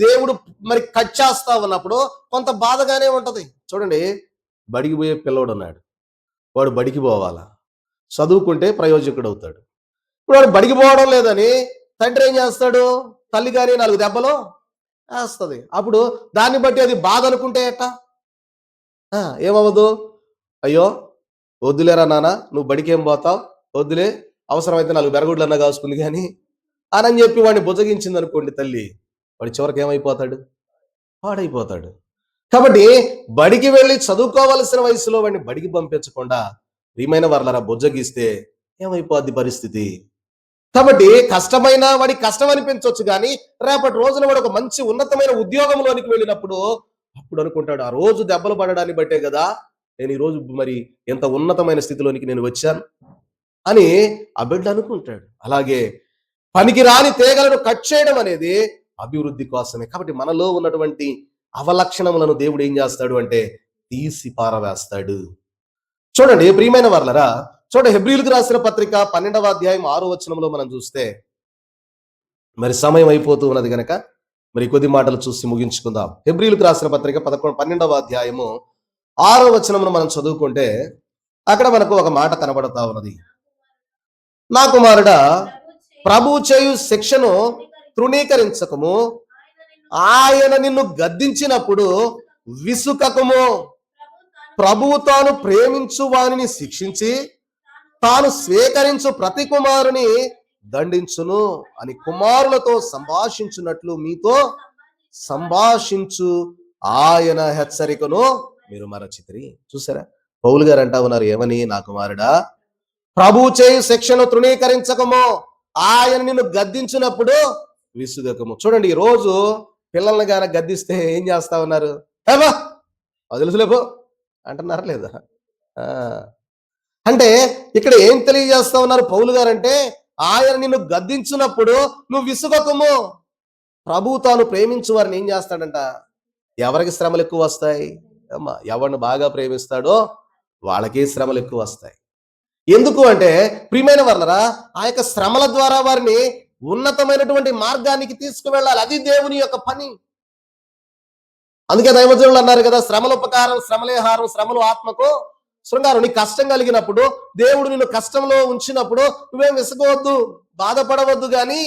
దేవుడు మరి కట్ చేస్తా ఉన్నప్పుడు కొంత బాధగానే ఉంటది. చూడండి, బడికి పోయే పిల్లోడు ఉన్నాడు, వాడు బడికి పోవాలా, చదువుకుంటే ప్రయోజకుడు అవుతాడు. ఇప్పుడు వాడు బడికి పోవడం లేదని తండ్రి ఏం చేస్తాడు? తల్లి కానీ 4 దెబ్బలు వేస్తుంది. అప్పుడు దాన్ని బట్టి అది బాధ అనుకుంటే ఎట్టా? ఏమవ్వదు, అయ్యో వద్దులేరా నాన్న, నువ్వు బడికి ఏం పోతావు, వద్దులే, అవసరమైతే 4 బెరగుడ్లు అన్నా కాసుకుంది కానీ అని చెప్పి వాడిని బుజ్జగించింది అనుకోండి తల్లి, వాడి చివరికి ఏమైపోతాడు? పాడైపోతాడు. కాబట్టి బడికి వెళ్ళి చదువుకోవలసిన వయసులో వాడిని బడికి పంపించకుండా ప్రియమైన వర్లరా బుజ్జగిస్తే ఏమైపోద్ది పరిస్థితి? కాబట్టి కష్టమైన వాడికి కష్టం అనిపించవచ్చు కానీ రేపటి రోజున వాడు ఒక మంచి ఉన్నతమైన ఉద్యోగంలోనికి వెళ్ళినప్పుడు అప్పుడు అనుకుంటాడు, ఆ రోజు దెబ్బలు పడడాన్ని బట్టే కదా నేను ఈరోజు మరి ఎంత ఉన్నతమైన స్థితిలోనికి నేను వచ్చాను అని ఆ బిడ్డ అనుకుంటాడు. అలాగే పనికిరాని తీగలను కట్ చేయడం అనేది అభివృద్ధి కోసమే. కాబట్టి మనలో ఉన్నటువంటి అవలక్షణములను దేవుడు ఏం చేస్తాడు అంటే తీసి పారవేస్తాడు. చూడండి ప్రియమైన వారలారా, చూడండి హెబ్రీయులకు రాసిన పత్రిక 12వ అధ్యాయం 6వ వచనంలో మనం చూస్తే, మరి సమయం అయిపోతూ ఉన్నది గనక మరి కొద్ది మాటలు చూసి ముగించుకుందాం. హెబ్రీయులకు రాసిన పత్రిక 12వ అధ్యాయము 6వ వచనమును మనం చదువుకుంటే అక్కడ మనకు ఒక మాట కనబడతా ఉన్నది. నా కుమారుడా, ప్రభు చేయు శిక్షను తృణీకరించకము, ఆయన నిన్ను గద్దించినప్పుడు విసుకకము. ప్రభువు తాను ప్రేమించు వానిని శిక్షించి తాను స్వీకరించు ప్రతి కుమారుని దండించును అని కుమారులతో సంభాషించున్నట్లు మీతో సంభాషించు ఆయన హెచ్చరికను మీరు మరచితిరి. చూసారా, పౌలు గారు అంటా ఉన్నారు ఏమని? నా కుమారుడా, ప్రభు చేయు శిక్షను తృణీకరించకము, ఆయన నిన్ను గద్దించినప్పుడు విసుగకము. చూడండి, ఈ రోజు పిల్లల్ని గాన గద్దిస్తే ఏం చేస్తా ఉన్నారు? ఏమా వదిలేపో అంటున్నారా లేదా? అంటే ఇక్కడ ఏం తెలియజేస్తా ఉన్నారు పౌలు గారు అంటే, ఆయన నిన్ను గద్దించినప్పుడు నువ్వు విసుగకము. ప్రభు తాను ప్రేమించు వారిని ఏం చేస్తాడంట? ఎవరికి శ్రమలు ఎక్కువ వస్తాయి? అమ్మా, ఎవరిని బాగా ప్రేమిస్తాడో వాళ్ళకే శ్రమలు ఎక్కువ వస్తాయి. ఎందుకు అంటే ప్రియమైన వారలారా, ఆ యొక్క శ్రమల ద్వారా వారిని ఉన్నతమైనటువంటి మార్గానికి తీసుకువెళ్ళాలి. అది దేవుని యొక్క పని. అందుకే దైవజనులు అన్నారు కదా, శ్రమల ఉపకారం శ్రమలే హారం, శ్రమలు ఆత్మకు శృంగారం. నీకు కష్టం కలిగినప్పుడు, దేవుడు నిన్ను కష్టంలో ఉంచినప్పుడు నువ్వేం విసుగవద్దు, బాధపడవద్దు. కానీ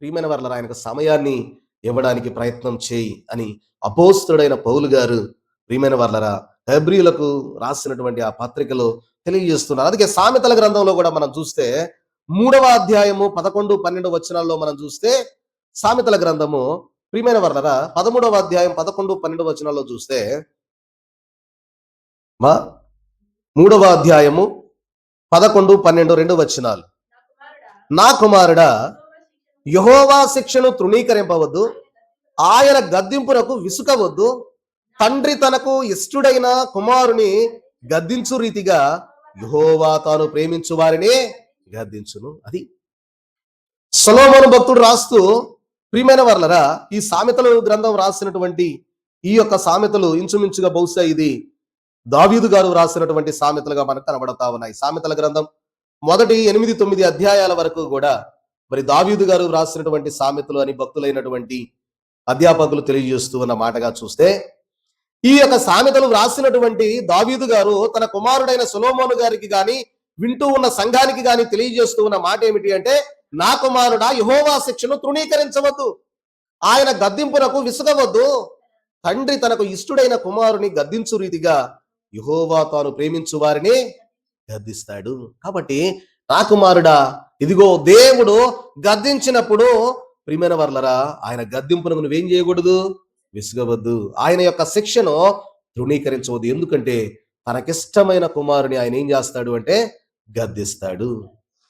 ప్రియమైన వారలారా, ఆయనకు సమయాన్ని ఇవ్వడానికి ప్రయత్నం చేయి అని అపోస్తుడైన పౌలు గారు ప్రియమైన వారలారా హెబ్రీయులకు రాసినటువంటి ఆ పత్రికలో తెలియజేస్తున్నారు. అందుకే సామెతల గ్రంథంలో కూడా మనం చూస్తే 3వ అధ్యాయము 11, 12 వచనాల్లో మనం చూస్తే, సామెతల గ్రంథము ప్రియమైన వారలారా 13వ అధ్యాయం 11, 12 వచనాల్లో చూస్తే, 3వ అధ్యాయము 11, 12 2 వచనాలు. నా కుమారుడా, యెహోవా శిక్షను తృణీకరింపవద్దు, ఆయన గద్దింపునకు విసుకవద్దు. తండ్రి తనకు ఇష్టుడైన కుమారుని గద్దించు రీతిగా యెహోవా తాను ప్రేమించు వారిని గద్దించును. అది సొలొమోను భక్తుడు రాస్తూ ప్రియమైన వారలారా, ఈ సామెతలు గ్రంథం రాసినటువంటి ఈ యొక్క సామెతలు ఇంచుమించుగా బహుశా ఇది దావీదు గారు రాసినటువంటి సామెతలుగా మనకు కనబడతా ఉన్నాయి. సామెతల గ్రంథం మొదటి 8, 9 అధ్యాయాల వరకు కూడా మరి దావీదు గారు రాసినటువంటి సామెతలు అని భక్తులైనటువంటి అధ్యాపకులు తెలియజేస్తూ ఉన్న మాటగా చూస్తే, ఈ యొక్క సామెతలు రాసినటువంటి దావీదు గారు తన కుమారుడైన సొలొమోను గారికి గాని, వింటూ ఉన్న సంఘానికి గాని తెలియజేస్తూ ఉన్న మాట ఏమిటి అంటే, నా కుమారుడా, యెహోవా శిక్షను తృణీకరించవద్దు, ఆయన గద్దింపునకు విసుగవద్దు. తండ్రి తనకు ఇష్టుడైన కుమారుని గద్దించు రీతిగా యెహోవా తాను ప్రేమించు వారిని గద్దిస్తాడు. కాబట్టి నా కుమారుడా, ఇదిగో దేవుడు గద్దించినప్పుడు ప్రియమైన వారలారా, ఆయన గద్దింపునకు నువ్వేం చేయకూడదు? విసుగవద్దు. ఆయన యొక్క శిక్షను తృణీకరించవద్దు. ఎందుకంటే తనకిష్టమైన కుమారుని ఆయన ఏం చేస్తాడు అంటే గద్దిస్తాడు.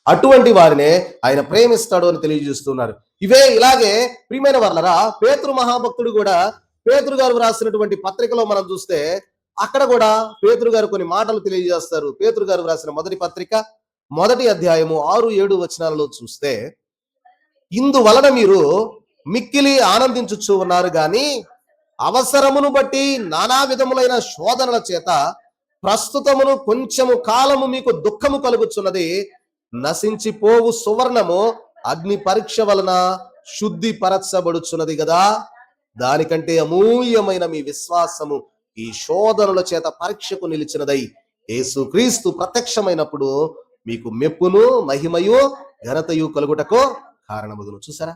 అటువంటి వారినే ఆయన ప్రేమిస్తాడు అని తెలియజేస్తున్నారు. ఇలాగే ప్రియమైన వారలారా, పేతురు మహాభక్తుడు కూడా పేతురు గారు రాసినటువంటి పత్రికలో మనం చూస్తే, అక్కడ కూడా పేతురు గారు కొన్ని మాటలు తెలియజేస్తారు. పేతురు గారు రాసిన మొదటి పత్రిక 1వ అధ్యాయము 6, 7 వచనాలలో చూస్తే, ఇందువలన మీరు మిక్కిలి ఆనందించుచు ఉన్నారు గాని అవసరమును బట్టి నానా విధములైన శోధనల చేత ప్రస్తుతమును కొంచెము కాలము మీకు దుఃఖము కలుగుచున్నది. నశించిపోవు సువర్ణము అగ్ని పరీక్ష వలన శుద్ధి పరచబడుచున్నది కదా, దానికంటే అమూల్యమైన మీ విశ్వాసము ఈ శోధనల చేత పరీక్షకు నిలిచినదై యేసుక్రీస్తు ప్రత్యక్షమైనప్పుడు మీకు మెప్పును మహిమయు ఘనతయు కలుగుటకు కారణమగును. చూసారా,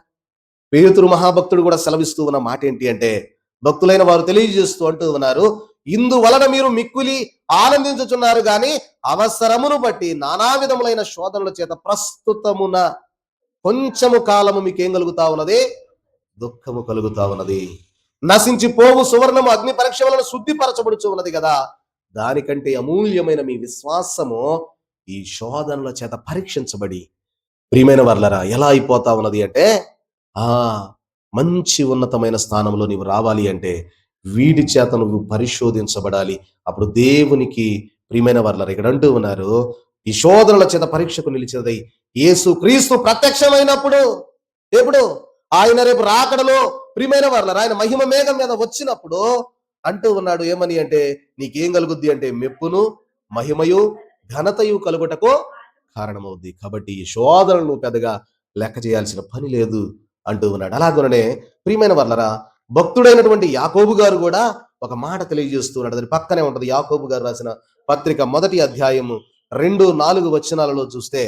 పేతురు మహాభక్తుడు కూడా సెలవిస్తూ ఉన్న మాట ఏంటి అంటే, భక్తులైన వారు తెలియజేస్తూ అంటూ ఉన్నారు, ఇందువలన మీరు మిక్కులి ఆనందించుచున్నారు గాని అవసరమును బట్టి నానా విధములైన శోధనల చేత ప్రస్తుతమున కొంచెము కాలము మీకేం కలుగుతా ఉన్నది? దుఃఖము కలుగుతా ఉన్నది. నశించిపోవు సువర్ణము అగ్ని పరీక్ష వలన శుద్ధిపరచబడుచు ఉన్నది కదా, దానికంటే అమూల్యమైన మీ విశ్వాసము ఈ శోధనల చేత పరీక్షించబడి ప్రియమైన వారలారా ఎలా అయిపోతా ఉన్నది అంటే, మంచి ఉన్నతమైన స్థానంలో నీవు రావాలి అంటే వీటి చేత నువ్వు పరిశోధించబడాలి. అప్పుడు దేవునికి ప్రియమైన వారలారా ఇక్కడ అంటూ ఉన్నారు, ఈ శోధనల చేత పరీక్షకు నిలిచేదై యేసు క్రీస్తు ప్రత్యక్షమైనప్పుడు, ఎప్పుడు ఆయన రేపు రాకడలో ప్రియమైన వారలారా ఆయన మహిమ మేఘం మీద వచ్చినప్పుడు అంటూ ఉన్నాడు ఏమని అంటే, నీకేం కలుగుద్ది అంటే మెప్పును మహిమయు ఘనతయు కలుగుటకు కారణమవుద్ది. కాబట్టి ఈ శోధనలు నువ్వు పెద్దగా లెక్క చేయాల్సిన పని లేదు అంటూ ఉన్నాడు. అలాగనే ప్రియమైన వారలారా భక్తుడైనటువంటి యాకోబు గారు కూడా ఒక మాట తెలియజేస్తూ ఉన్నాడు. దాని పక్కనే ఉంటది యాకోబు గారు రాసిన పత్రిక 1వ అధ్యాయము 2-4 వచనాలలో చూస్తే,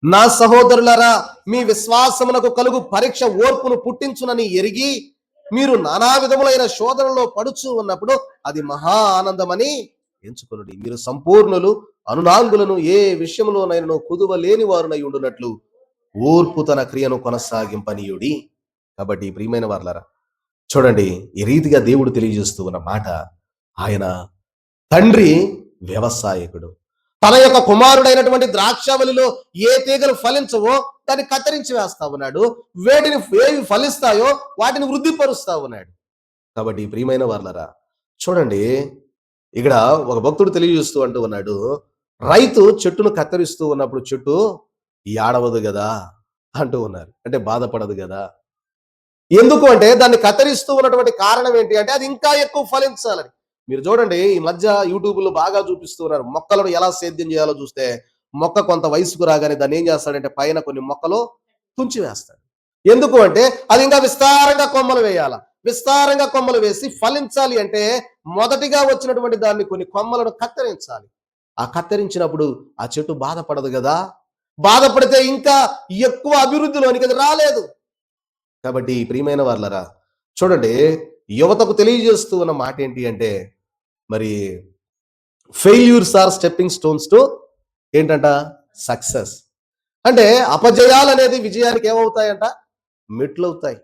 నా సహోదరులారా మీ విశ్వాసమునకు కలుగు పరీక్ష ఓర్పును పుట్టించునని ఎరిగి మీరు నానా విధములైన శోధనలో పడుచు ఉన్నప్పుడు అది మహా ఆనందమని ఎంచుకొనుడి. మీరు సంపూర్ణులు అనునాంగులను ఏ విషయంలోనైనా కుదువ లేని వారునై ఉండునట్లు ఓర్పు తన క్రియను కొనసాగింపనీయుడి. కాబట్టి ప్రియమైన వారలారా చూడండి, ఈ రీతిగా దేవుడు తెలియజేస్తూ ఉన్న మాట, ఆయన తండ్రి వ్యవసాయకుడు. తన యొక్క కుమారుడైనటువంటి ద్రాక్షావళిలో ఏ తీగలు ఫలించవో దాన్ని కత్తిరించి వేస్తా ఉన్నాడు. ఏవి ఫలిస్తాయో వాటిని వృద్ధిపరుస్తా ఉన్నాడు. కాబట్టి ప్రియమైన వారలారా చూడండి, ఇక్కడ ఒక భక్తుడు తెలియజేస్తూ అంటూ ఉన్నాడు, రైతు చెట్టును కత్తిరిస్తూ ఉన్నప్పుడు చెట్టు ఏడవదు కదా అంటూ ఉన్నారు. అంటే బాధపడదు కదా. ఎందుకు అంటే దాన్ని కత్తిరిస్తూ ఉన్నటువంటి కారణం ఏంటి అంటే అది ఇంకా ఎక్కువ ఫలించాలని. మీరు చూడండి, ఈ మధ్య యూట్యూబ్లో బాగా చూపిస్తూ ఉన్నారు, మొక్కలను ఎలా సేద్యం చేయాలో చూస్తే మొక్క కొంత వయసుకు రాగానే దాన్ని ఏం చేస్తాడంటే పైన కొన్ని మొక్కలు తుంచి వేస్తాడు. ఎందుకు అంటే అది ఇంకా విస్తారంగా కొమ్మలు వేయాల. విస్తారంగా కొమ్మలు వేసి ఫలించాలి అంటే మొదటిగా వచ్చినటువంటి దాన్ని కొన్ని కొమ్మలను కత్తిరించాలి. ఆ కత్తిరించినప్పుడు ఆ చెట్టు బాధపడదు కదా. బాధపడితే ఇంకా ఎక్కువ అభివృద్ధిలోనికి అది రాలేదు. కాబట్టి ప్రియమైన వారలారా చూడండి, యువతకు తెలియజేస్తూ ఉన్న మాట ఏంటి అంటే, మరి failures are stepping stones to ఏంటంట సక్సెస్. అంటే అపజయాలు అనేది విజయానికి ఏమవుతాయంట, మెట్లు అవుతాయి.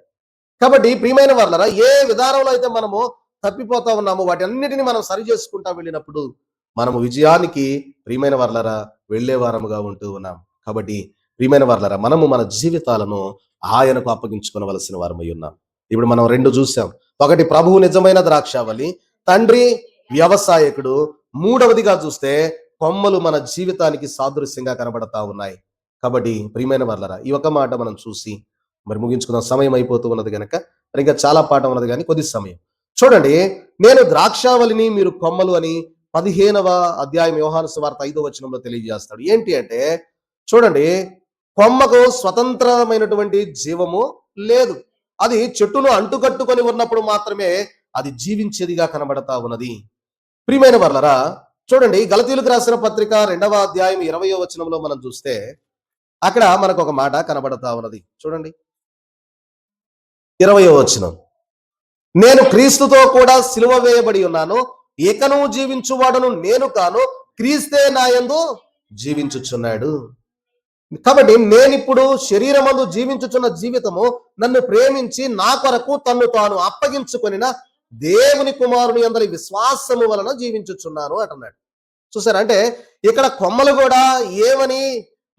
కాబట్టి ప్రియమైన వారలారా ఏ విధానంలో అయితే మనము తప్పిపోతా ఉన్నామో వాటి అన్నిటిని మనం సరి చేసుకుంటా వెళ్ళినప్పుడు మనము విజయానికి ప్రియమైన వారలారా వెళ్ళే వారముగా ఉంటూ ఉన్నాం. కాబట్టి ప్రియమైన వారలారా మనము మన జీవితాలను ఆయనకు అప్పగించుకోవలసిన వారమై ఉన్నాం. ఇప్పుడు మనం 2 చూసాం. ఒకటి ప్రభువు నిజమైన ద్రాక్షావళి, తండ్రి వ్యవసాయకుడు. 3వదిగా చూస్తే కొమ్మలు మన జీవితానికి సాదృశ్యంగా కనబడతా ఉన్నాయి. కాబట్టి ప్రియమైన వారలారా ఈ ఒక మాట మనం చూసి మరి ముగించుకుందాం. సమయం అయిపోతూ ఉన్నది కనుక ఇంకా చాలా పాఠం ఉన్నది కానీ కొద్ది సమయం చూడండి. నేను ద్రాక్షావళిని మీరు కొమ్మలు అని 15వ అధ్యాయం యోహాను సువార్త 5వ వచనంలో తెలియజేస్తాడు. ఏంటి అంటే చూడండి, కొమ్మకు స్వతంత్రమైనటువంటి జీవము లేదు. అది చెట్టును అంటుకట్టుకొని ఉన్నప్పుడు మాత్రమే అది జీవించేదిగా కనబడతా ఉన్నది. ప్రియమైన వారలారా చూడండి, గలతీయులకు రాసిన పత్రిక 2వ అధ్యాయం 20వ వచనంలో మనం చూస్తే అక్కడ మనకు ఒక మాట కనబడతా ఉన్నది. చూడండి 20వ వచనం, నేను క్రీస్తుతో కూడా సిలువ వేయబడి ఉన్నాను, ఇకను జీవించువాడును నేను కాను, క్రీస్తే నాయందు జీవించుచున్నాడు. కాబట్టి నేనిప్పుడు శరీరమందు జీవించుచున్న జీవితము నన్ను ప్రేమించి నా కొరకు తన్ను తాను అప్పగించుకొనిన దేవుని కుమారుని అందరి విశ్వాసము వలన జీవించుచున్నాను అంటున్నాడు. చూసారా, అంటే ఇక్కడ కొమ్మలు కూడా ఏమని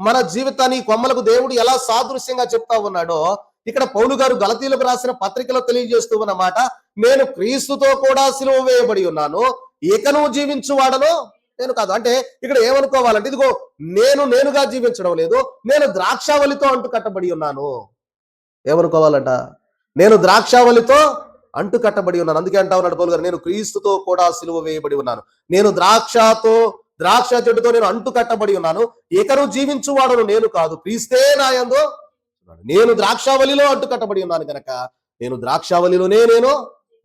మన జీవితాన్ని కొమ్మలకు దేవుడు ఎలా సాదృశ్యంగా చెప్తా ఉన్నాడో ఇక్కడ పౌలు గారు గలతీయులకు రాసిన పత్రికలో తెలియజేస్తూ ఉన్నమాట, నేను క్రీస్తుతో కూడా సిలువ వేయబడి ఉన్నాను, ఇకను జీవించువాడను నేను కాదు. అంటే ఇక్కడ ఏమనుకోవాలంటే ఇదిగో నేనుగా జీవించడం లేదు, నేను ద్రాక్షావళితో అంటు కట్టబడి ఉన్నాను. ఏమనుకోవాలంట, నేను ద్రాక్షావళితో అంటు కట్టబడి ఉన్నాను. అందుకే అంటా ఉన్నాడు పౌలు గారు, నేను క్రీస్తుతో కూడా సిలువ వేయబడి ఉన్నాను, నేను ద్రాక్ష చెట్టుతో నేను అంటు కట్టబడి ఉన్నాను, ఇకను జీవించువాడను నేను కాదు, క్రీస్తే నాయందు. నేను ద్రాక్షావళిలో అంటు కట్టబడి ఉన్నాను కనుక నేను ద్రాక్షావళిలోనే నేను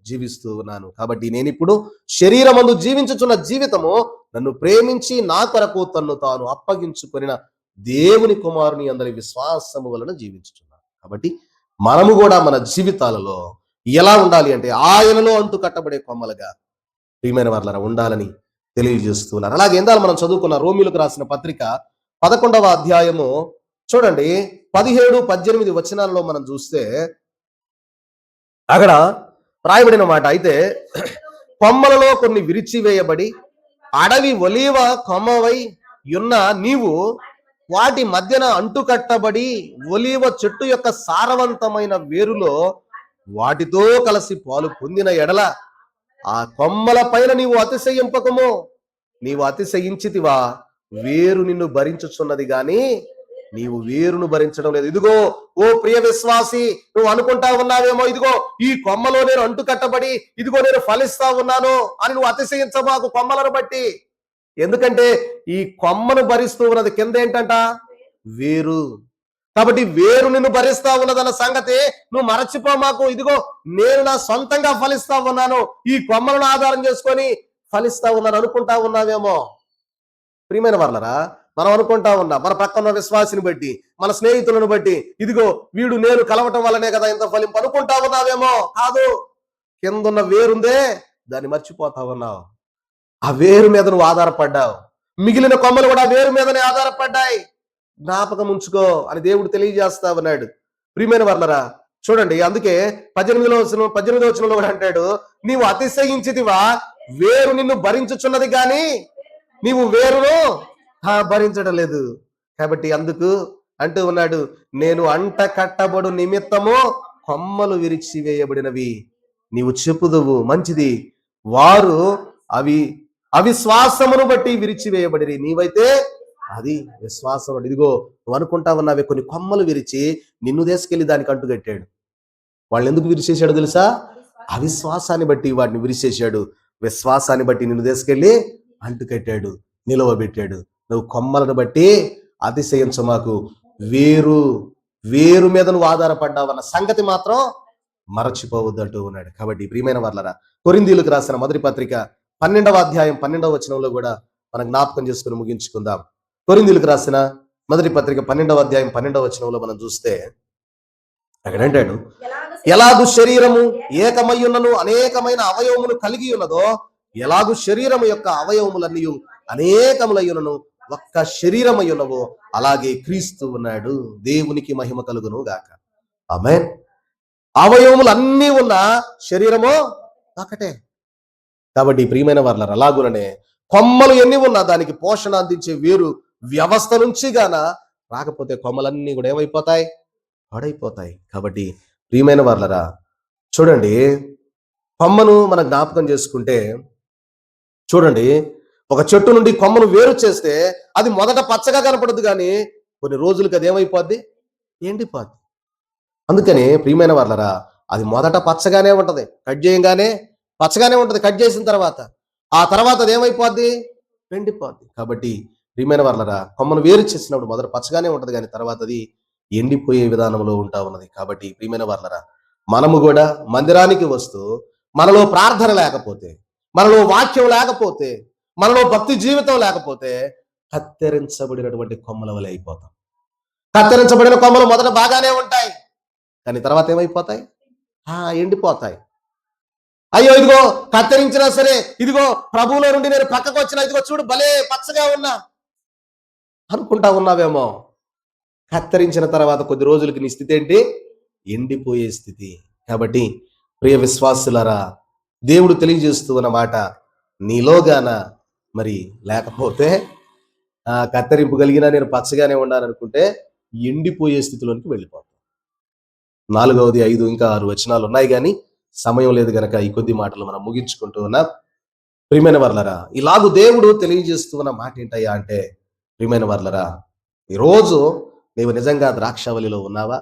జీవిస్తూ ఉన్నాను. కాబట్టి నేను ఇప్పుడు శరీరమందు జీవించుచున్న జీవితము నన్ను ప్రేమించి నా కొరకు తన్ను తాను అప్పగించుకొనిన దేవుని కుమారుని అందరి విశ్వాసము వలన జీవించుచున్నాను. కాబట్టి మనము కూడా మన జీవితాలలో ఎలా ఉండాలి అంటే ఆయనలో అంటు కట్టబడే కొమ్మలుగా ప్రియమైన వారలారా ఉండాలని తెలియజేస్తున్నారు. అలాగే ఎందాలు మనం చదువుకున్న రోమిలకు రాసిన పత్రిక 11వ అధ్యాయము చూడండి 17-18 వచనాలలో మనం చూస్తే అక్కడ రాయబడిన మాట, అయితే కొమ్మలలో కొన్ని విరిచివేయబడి అడవి ఒలీవ కొమ్మవై ఉన్న నీవు వాటి మధ్యన అంటుకట్టబడి ఒలీవ చెట్టు యొక్క సారవంతమైన వేరులో వాటితో కలిసి పాలు పొందిన ఎడల ఆ కొమ్మల పైన నీవు అతిశయింపకము. నీవు అతిశయించితివా, వేరు నిన్ను భరించుచున్నది గాని నీవు వేరును భరించడం లేదు. ఇదిగో ఓ ప్రియ విశ్వాసి, నువ్వు అనుకుంటా ఉన్నావేమో, ఇదిగో ఈ కొమ్మలో నేను అంటు కట్టబడి ఇదిగో నేను ఫలిస్తా ఉన్నాను అని నువ్వు అతిశయించబాకు కొమ్మలను బట్టి. ఎందుకంటే ఈ కొమ్మను భరిస్తూ ఉన్నది కింద ఏంటంట, వేరు. కాబట్టి వేరు నిన్ను భరిస్తా ఉన్నదన్న సంగతి నువ్వు మరచిపోమాకు. ఇదిగో నేను నా సొంతంగా ఫలిస్తా ఉన్నాను, ఈ కొమ్మలను ఆధారం చేసుకొని ఫలిస్తా ఉన్నాను అనుకుంటా ఉన్నావేమో. ప్రియమైన వాళ్ళరా, మనం అనుకుంటా ఉన్నాం మన పక్కన విశ్వాసిని బట్టి, మన స్నేహితులను బట్టి, ఇదిగో వీడు నేను కలవటం వల్లనే కదా ఇంత ఫలింపు అనుకుంటా ఉన్నావేమో. కాదు, కిందున్న వేరుందే దాన్ని మర్చిపోతా ఉన్నావు. ఆ వేరు మీద నువ్వు ఆధారపడ్డావు. మిగిలిన కొమ్మలు కూడా వేరు మీదనే ఆధారపడ్డాయి. జ్ఞాపకం ఉంచుకో అని దేవుడు తెలియజేస్తా ఉన్నాడు. ప్రియమైన వర్లరా, చూడండి, అందుకే 18వ వచనంలో కూడా అంటాడు, నీవు అతిశయించితివా, వేరు నిన్ను భరించుచున్నది గాని నీవు వేరును భరించడం లేదు. కాబట్టి అందుకు అంటూ ఉన్నాడు, నేను అంట కట్టబడు నిమిత్తము కొమ్మలు విరిచి వేయబడినవి నీవు చెప్పుదువు, మంచిది. వారు అవిశ్వాసమును బట్టి విరిచివేయబడిరి, నీవైతే అది విశ్వాసం. ఇదిగో నువ్వు అనుకుంటా ఉన్నావే, కొన్ని కొమ్మలు విరిచి నిన్ను తీసుకెళ్లి దానికి అంటుకట్టాడు. వాళ్ళు ఎందుకు విరిచేశాడు తెలుసా? అవిశ్వాసాన్ని బట్టి వాడిని విరిచేశాడు. విశ్వాసాన్ని బట్టి నిన్ను తీసుకెళ్లి అంటుకట్టాడు, నిలవబెట్టాడు. నువ్వు కొమ్మలను బట్టి అతిశయించమాకు. వేరు మీద నువ్వు ఆధారపడ్డావన్న సంగతి మాత్రం మరచిపోవద్దంటూ ఉన్నాడు. కాబట్టి ప్రియమైన వాళ్ళరా, కొరింథీయులకు రాసిన మొదటి పత్రిక 12వ అధ్యాయం 12వ వచనంలో కూడా మనం జ్ఞాపకం చేసుకుని ముగించుకుందాం. కొరింథీయులకు రాసిన మొదటి పత్రిక 12వ అధ్యాయం 12వ వచనంలో మనం చూస్తే అక్కడ అంటాడు, ఎలాగు శరీరము ఏకమయ్యున్నను అనేకమైన అవయవములు కలిగి ఉన్నదో, ఎలాగు శరీరము యొక్క అవయవములన్నీ అనేకములయ్యున్నను ఒక్క శరీరమయ్యున్నవో, అలాగే క్రీస్తు ఉన్నాడు. దేవునికి మహిమ కలుగును గాక. ఆమేన్. అవయవములు అన్నీ ఉన్న శరీరము ఒకటే. కాబట్టి ప్రియమైన వారలారా, అలాగుననే కొమ్మలు ఎన్ని ఉన్నా దానికి పోషణ అందించే వేరు వ్యవస్థ నుంచి గాన రాకపోతే కొమ్మలన్నీ కూడా ఏమైపోతాయి? పాడైపోతాయి. కాబట్టి ప్రియమైన వారలారా, చూడండి, కొమ్మను మనం జ్ఞాపకం చేసుకుంటే, చూడండి, ఒక చెట్టు నుండి కొమ్మను వేరు చేస్తే అది మొదట పచ్చగా కనపడదు, కానీ కొన్ని రోజులకి అది ఏమైపోద్ది? ఎండిపోద్ది. అందుకని ప్రియమైన వారలారా, అది మొదట పచ్చగానే ఉంటది, కట్ చేయంగానే పచ్చగానే ఉంటది. కట్ చేసిన తర్వాత ఆ తర్వాత అది ఏమైపోద్ది? ఎండిపోద్ది. కాబట్టి ప్రియమైన వారలారా, కొమ్మను వేరు చేసినప్పుడు మొదట పచ్చగానే ఉంటది, కానీ తర్వాత అది ఎండిపోయే విధానంలో ఉంటా ఉన్నది. కాబట్టి ప్రియమైన వారలారా, మనము కూడా మందిరానికి వస్తూ మనలో ప్రార్థన లేకపోతే, మనలో వాక్యం లేకపోతే, మనలో భక్తి జీవితం లేకపోతే కత్తిరించబడినటువంటి కొమ్మల వలె అయిపోతాం. కత్తిరించబడిన కొమ్మలు మొదట బాగానే ఉంటాయి, కానీ తర్వాత ఏమైపోతాయి? ఎండిపోతాయి. అయ్యో, ఇదిగో కత్తిరించినా సరే, ఇదిగో ప్రభువులో నుండి నేను పక్కకు వచ్చిన, ఇదిగో చూడు భలే పచ్చగా ఉన్నా అనుకుంటా ఉన్నావేమో. కత్తిరించిన తర్వాత కొద్ది రోజులకి నీ స్థితి ఏంటి? ఎండిపోయే స్థితి. కాబట్టి ప్రియ విశ్వాసులారా, దేవుడు తెలియజేస్తూ అన్నమాట, నీలోగాన మరి లేకపోతే కత్తిరింపు కలిగినా నేను పచ్చగానే ఉన్నాను అనుకుంటే ఎండిపోయే స్థితిలోనికి వెళ్ళిపోతాం. 4వ, 5 ఇంకా 6 వచనాలు ఉన్నాయి, కానీ సమయం లేదు గనక ఈ కొద్ది మాటలు మనం ముగించుకుంటూ ఉన్నాం. ప్రియమైన వర్లరా, ఇలాగూ దేవుడు తెలియజేస్తూ ఉన్న మాట ఏంటయ్యా అంటే, ప్రియమైన వర్లరా, ఈరోజు నీవు నిజంగా ద్రాక్షావళిలో ఉన్నావా?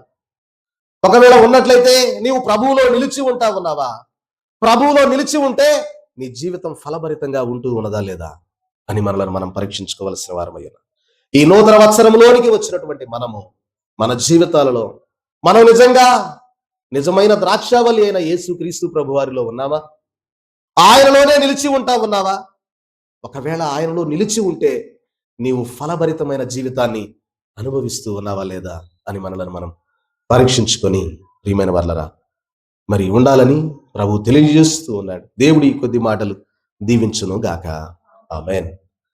ఒకవేళ ఉన్నట్లయితే నీవు ప్రభువులో నిలిచి ఉంటా ఉన్నావా? ప్రభువులో నిలిచి ఉంటే నీ జీవితం ఫలభరితంగా ఉంటూ ఉన్నదా లేదా అని మనల్ని మనం పరీక్షించుకోవలసిన వారమయ్యాం. ఈ నూతన వత్సరంలోనికి వచ్చినటువంటి మనము మన జీవితాలలో మనం నిజంగా నిజమైన ద్రాక్షావళి అయిన యేసుక్రీస్తు ప్రభువారిలో ఉన్నావా? ఆయనలోనే నిలిచి ఉంటా ఉన్నావా? ఒకవేళ ఆయనలో నిలిచి ఉంటే నీవు ఫలభరితమైన జీవితాన్ని అనుభవిస్తూ ఉన్నావా లేదా అని మనల్ని మనం పరీక్షించుకొని, ప్రియమైన వాళ్ళరా, మరి ఉండాలని ప్రభు తెలియజేస్తూ ఉన్నాడు. దేవుడి కొద్ది మాటలు దీవించును గాక. ఆమేన్.